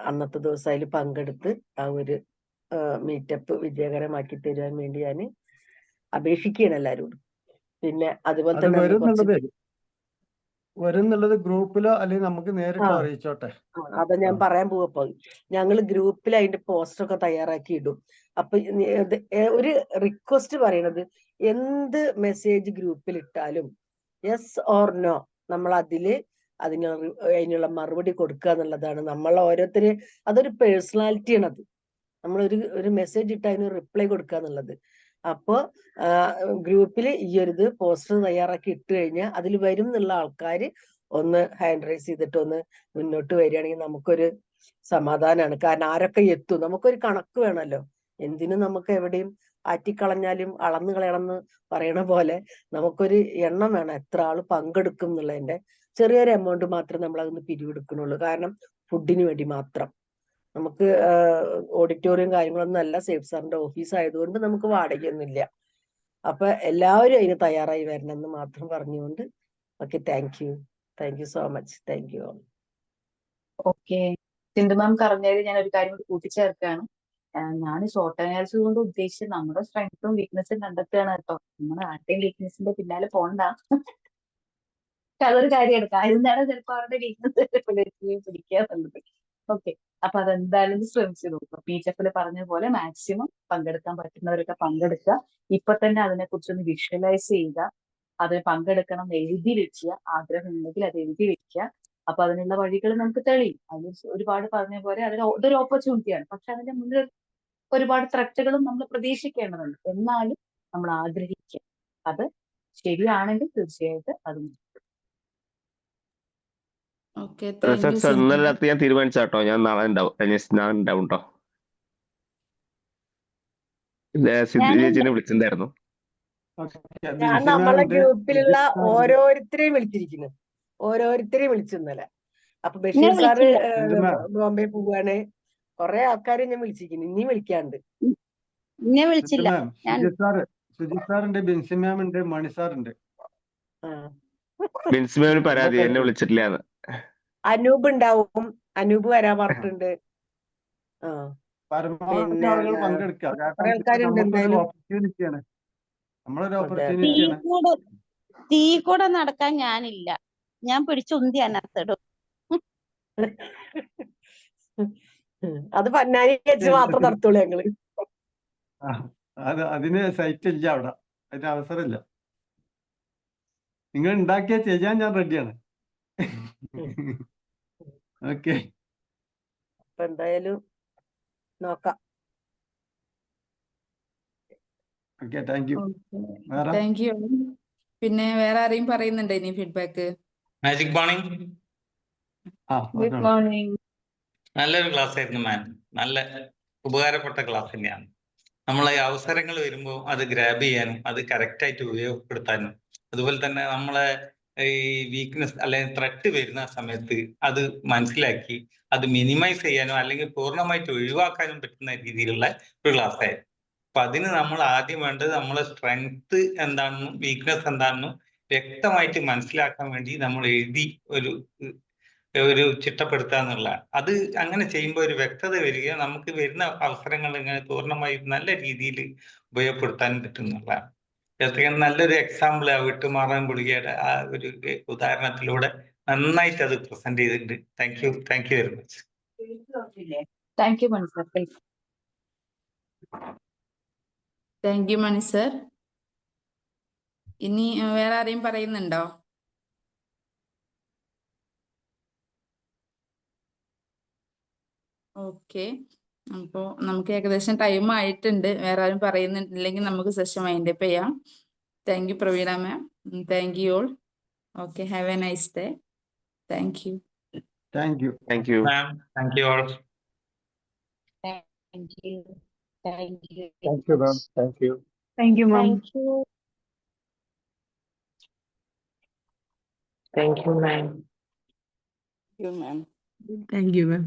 അന്നത്തെ ദിവസം അതിൽ പങ്കെടുത്ത് ആ ഒരു മീറ്റപ്പ് വിജയകരമാക്കി തരുവാൻ വേണ്ടി ഞാൻ അപേക്ഷിക്കുകയാണ് എല്ലാവരോടും. പിന്നെ അതുപോലെ തന്നെ വരുന്നുള്ളത് ഗ്രൂപ്പിലോ അല്ലെങ്കിൽ നമുക്ക് നേരിട്ടോ അറിയിച്ചോട്ടെ. അതാ ഞാൻ പറയാൻ പോവപ്പോ, ഞങ്ങൾ ഗ്രൂപ്പിൽ അതിന്റെ പോസ്റ്റർ ഒക്കെ തയ്യാറാക്കി ഇടും. അപ്പൊ ഒരു റിക്വസ്റ്റ് പറയണത്, എന്ത് മെസ്സേജ് ഗ്രൂപ്പിൽ ഇട്ടാലും യെസ് ഓർ നോ നമ്മൾ അതിനുള്ള മറുപടി കൊടുക്കുക എന്നുള്ളതാണ്. നമ്മളെ ഓരോരുത്തര് അതൊരു പേഴ്സണാലിറ്റിയാണ്. അത് നമ്മളൊരു മെസ്സേജ് ഇട്ട് അതിന് റിപ്ലൈ കൊടുക്കുക എന്നുള്ളത്. അപ്പോ ഗ്രൂപ്പിൽ ഈ ഒരു പോസ്റ്റർ തയ്യാറാക്കി ഇട്ട് കഴിഞ്ഞാൽ അതിൽ വരും എന്നുള്ള ആൾക്കാര് ഒന്ന് ഹാൻഡ് റൈസ് ചെയ്തിട്ട് ഒന്ന് മുന്നോട്ട് വരികയാണെങ്കിൽ നമുക്കൊരു സമാധാനമാണ്. കാരണം ആരൊക്കെ എത്തും, നമുക്കൊരു കണക്ക് വേണമല്ലോ. എന്തിനും നമുക്ക് എവിടെയും ആറ്റിക്കളഞ്ഞാലും അളന്ന് കളയണമെന്ന് പറയണ പോലെ നമുക്കൊരു എണ്ണം വേണം, എത്ര ആള് പങ്കെടുക്കും എന്നുള്ളതിന്റെ ചെറിയൊരു എമൗണ്ട് മാത്രമേ നമ്മൾ അതൊന്ന് പിരിവെടുക്കുന്നുള്ളൂ. കാരണം ഫുഡിന് വേണ്ടി മാത്രം. നമുക്ക് ഓഡിറ്റോറിയം കാര്യങ്ങളൊന്നും അല്ല, സേഫ് സാറിന്റെ ഓഫീസ് ആയതുകൊണ്ട് നമുക്ക് വാടകയൊന്നുമില്ല. അപ്പൊ എല്ലാവരും അതിന് തയ്യാറായി വരണം എന്ന് മാത്രം പറഞ്ഞുകൊണ്ട് okay, thank you so much. Thank you all. Okay, Sindhu ma'am പറഞ്ഞതിൽ ഞാൻ ഒരു കാര്യം കൂടി കൂട്ടിച്ചേർക്കുകയാണ്. ഞാൻ ഷോർട്ട് അനാലിസിസ് കൊണ്ട് ഉദ്ദേശിച്ചത് നമ്മുടെ സ്ട്രെങ്ത്തും വീക്ക്നെസ്സും കണ്ടെത്തുകയാണ് കേട്ടോ. നമ്മുടെ ആരുടെയും വീക്ക്നെസിന്റെ പിന്നാലെ പോണ്ട. അതൊരു കാര്യം എടുക്കാം. എന്താണ് ചിലപ്പോൾ അവരുടെ വീക്ക്നെസ് പിടിക്കുക എന്നുള്ളത്. ഓക്കെ, അപ്പൊ അതെന്തായാലും ശ്രമിച്ചു നോക്കുക. പീച്ചപ്പിൽ പറഞ്ഞ പോലെ മാക്സിമം പങ്കെടുക്കാൻ പറ്റുന്നവരൊക്കെ പങ്കെടുക്കുക. ഇപ്പൊ തന്നെ അതിനെക്കുറിച്ചൊന്ന് വിഷ്വലൈസ് ചെയ്യുക. അതിന് പങ്കെടുക്കണം എഴുതി വെക്കുക. ആഗ്രഹം ഉണ്ടെങ്കിൽ അത് എഴുതി വെക്കുക. അപ്പൊ അതിനുള്ള വഴികൾ നമുക്ക് തെളിയും. അതിൽ ഒരുപാട് പറഞ്ഞ പോലെ അതൊരു ഓപ്പർച്യൂണിറ്റിയാണ്. പക്ഷെ അതിന്റെ മുന്നിൽ ഒരുപാട് ത്രെട്ടുകളും നമ്മൾ പ്രതീക്ഷിക്കേണ്ടതുണ്ട്. എന്നാലും നമ്മൾ ആഗ്രഹിക്കുക. അത് ശരിയാണെങ്കിൽ തീർച്ചയായിട്ടും അത് ഓക്കെ, താങ്ക് യു റിസർച്ച് ഇന്നലെ രാത്രി ഞാൻ തീരുമാനിച്ചാട്ടോ, ഞാൻ നാളെ ഉണ്ടാവും. ഞാൻ ഉണ്ടാവും കേട്ടോ. സിദ്ധു ചേച്ചിനെ വിളിച്ചിട്ടുണ്ടായിരുന്നു. ഞാൻ നമ്മളെ ഗ്രൂപ്പിലുള്ള ഓരോരുത്തരെയും വിളിച്ചിരിക്കുന്നു. ഓരോരുത്തരെയും വിളിച്ചു ഇന്നലെ. അപ്പൊ ബഷീർ സാറ് ബോംബെ പോവാണ്. കൊറേ ആൾക്കാരെ ഞാൻ വിളിച്ചിരിക്കുന്നു. ഇനിയും വിളിക്കാണ്ട്. വിളിച്ചില്ല. സുജിത് സാറുണ്ട്, ബിൻസി മാം ഉണ്ട്, മണി സാറുണ്ട്. ബിൻസി മാമിന് പരാതി, എന്നെ വിളിച്ചിട്ടില്ലാന്ന്. അനൂപ് ഉണ്ടാവും. അനൂപ് വരാൻ പറഞ്ഞിട്ടുണ്ട്. പരമാവധി ആളുകൾ പങ്കെടുക്കുക. ഓപ്പർച്യൂണിറ്റിയാണ്, നമ്മളൊരു ഓപ്പർച്യൂണിറ്റിയാണ്. തീ കൂടെ നടക്കാൻ ഞാനില്ല. ഞാൻ പിടിച്ചുന്തി അതിനകത്തിടും. അത് പന്നാരി വെച്ച് മാത്രം നടത്തുള്ളൂ ഞങ്ങള്. അതിന് സൈറ്റ് ഇല്ല അവിടെ, അതിന് അവസരമില്ല. നിങ്ങൾ ഉണ്ടാക്കിയ ചെയ്യാൻ ഞാൻ റെഡിയാണ്. ഓക്കെ, അപ്പൊ എന്തായാലും നോക്കാം. Okay, thank U. Thank you. പിന്നെ വേറെ ആരെയും പറയുന്നുണ്ടോ ഇനി feedback? Magic morning. Good morning. നല്ലൊരു ക്ലാസ് ആയിരുന്നു മാം. നല്ല ഉപകാരപ്പെട്ട ക്ലാസ് തന്നെയാണ്. നമ്മളെ അവസരങ്ങൾ വരുമ്പോൾ അത് ഗ്രാബ് ചെയ്യാനും അത് കറക്റ്റായിട്ട് ഉപയോഗപ്പെടുത്താനും, അതുപോലെ തന്നെ നമ്മളെ ഈ വീക്ക്നെസ് അല്ലെങ്കിൽ ത്രെട്ട് വരുന്ന സമയത്ത് അത് മനസ്സിലാക്കി അത് മിനിമൈസ് ചെയ്യാനോ അല്ലെങ്കിൽ പൂർണ്ണമായിട്ട് ഒഴിവാക്കാനും പറ്റുന്ന രീതിയിലുള്ള ഒരു ക്ലാസ് ആയിരുന്നു. അപ്പൊ അതിന് നമ്മൾ ആദ്യം വേണ്ടത് നമ്മളെ സ്ട്രെങ്ത് എന്താണെന്നും വീക്ക്നെസ് എന്താണെന്നും വ്യക്തമായിട്ട് മനസ്സിലാക്കാൻ വേണ്ടി നമ്മൾ എഴുതി ഒരു ചിട്ടപ്പെടുത്തുക എന്നുള്ള അത് അങ്ങനെ ചെയ്യുമ്പോൾ ഒരു വ്യക്തത വരിക, നമുക്ക് വരുന്ന അവസരങ്ങൾ ഇങ്ങനെ പൂർണ്ണമായും നല്ല രീതിയിൽ ഉപയോഗപ്പെടുത്താൻ പറ്റുന്നുള്ളതാണ്. നല്ലൊരു എക്സാമ്പിൾ ആ വിട്ടുമാറാൻ ഗുളികയുടെ ആ ഒരു ഉദാഹരണത്തിലൂടെ നന്നായിട്ട് അത് പ്രസന്റ് ചെയ്തിട്ടുണ്ട്. Thank you very much. Thank you Mani sir. Thank you Mani sir. ഇനി വേറെ ആരെയും പറയുന്നുണ്ടോ? ഓക്കെ, അപ്പോൾ നമുക്ക് ഏകദേശം ടൈം ആയിട്ടുണ്ട്. വേറെ ആരും പറയുന്നില്ലെങ്കിൽ നമുക്ക് സെഷൻ വൈൻഡ് അപ്പ് ചെയ്യാം. Thank you Praveena ma'am. Thank you all. Okay, have A nice day. Thank you. Thank you. Thank you ma'am. Thank you all. Thank you. Thank you. Thank you ma'am. Thank U. Thank you ma'am. Thank you. Thank you ma'am. Thank you ma'am. Thank you ma'am.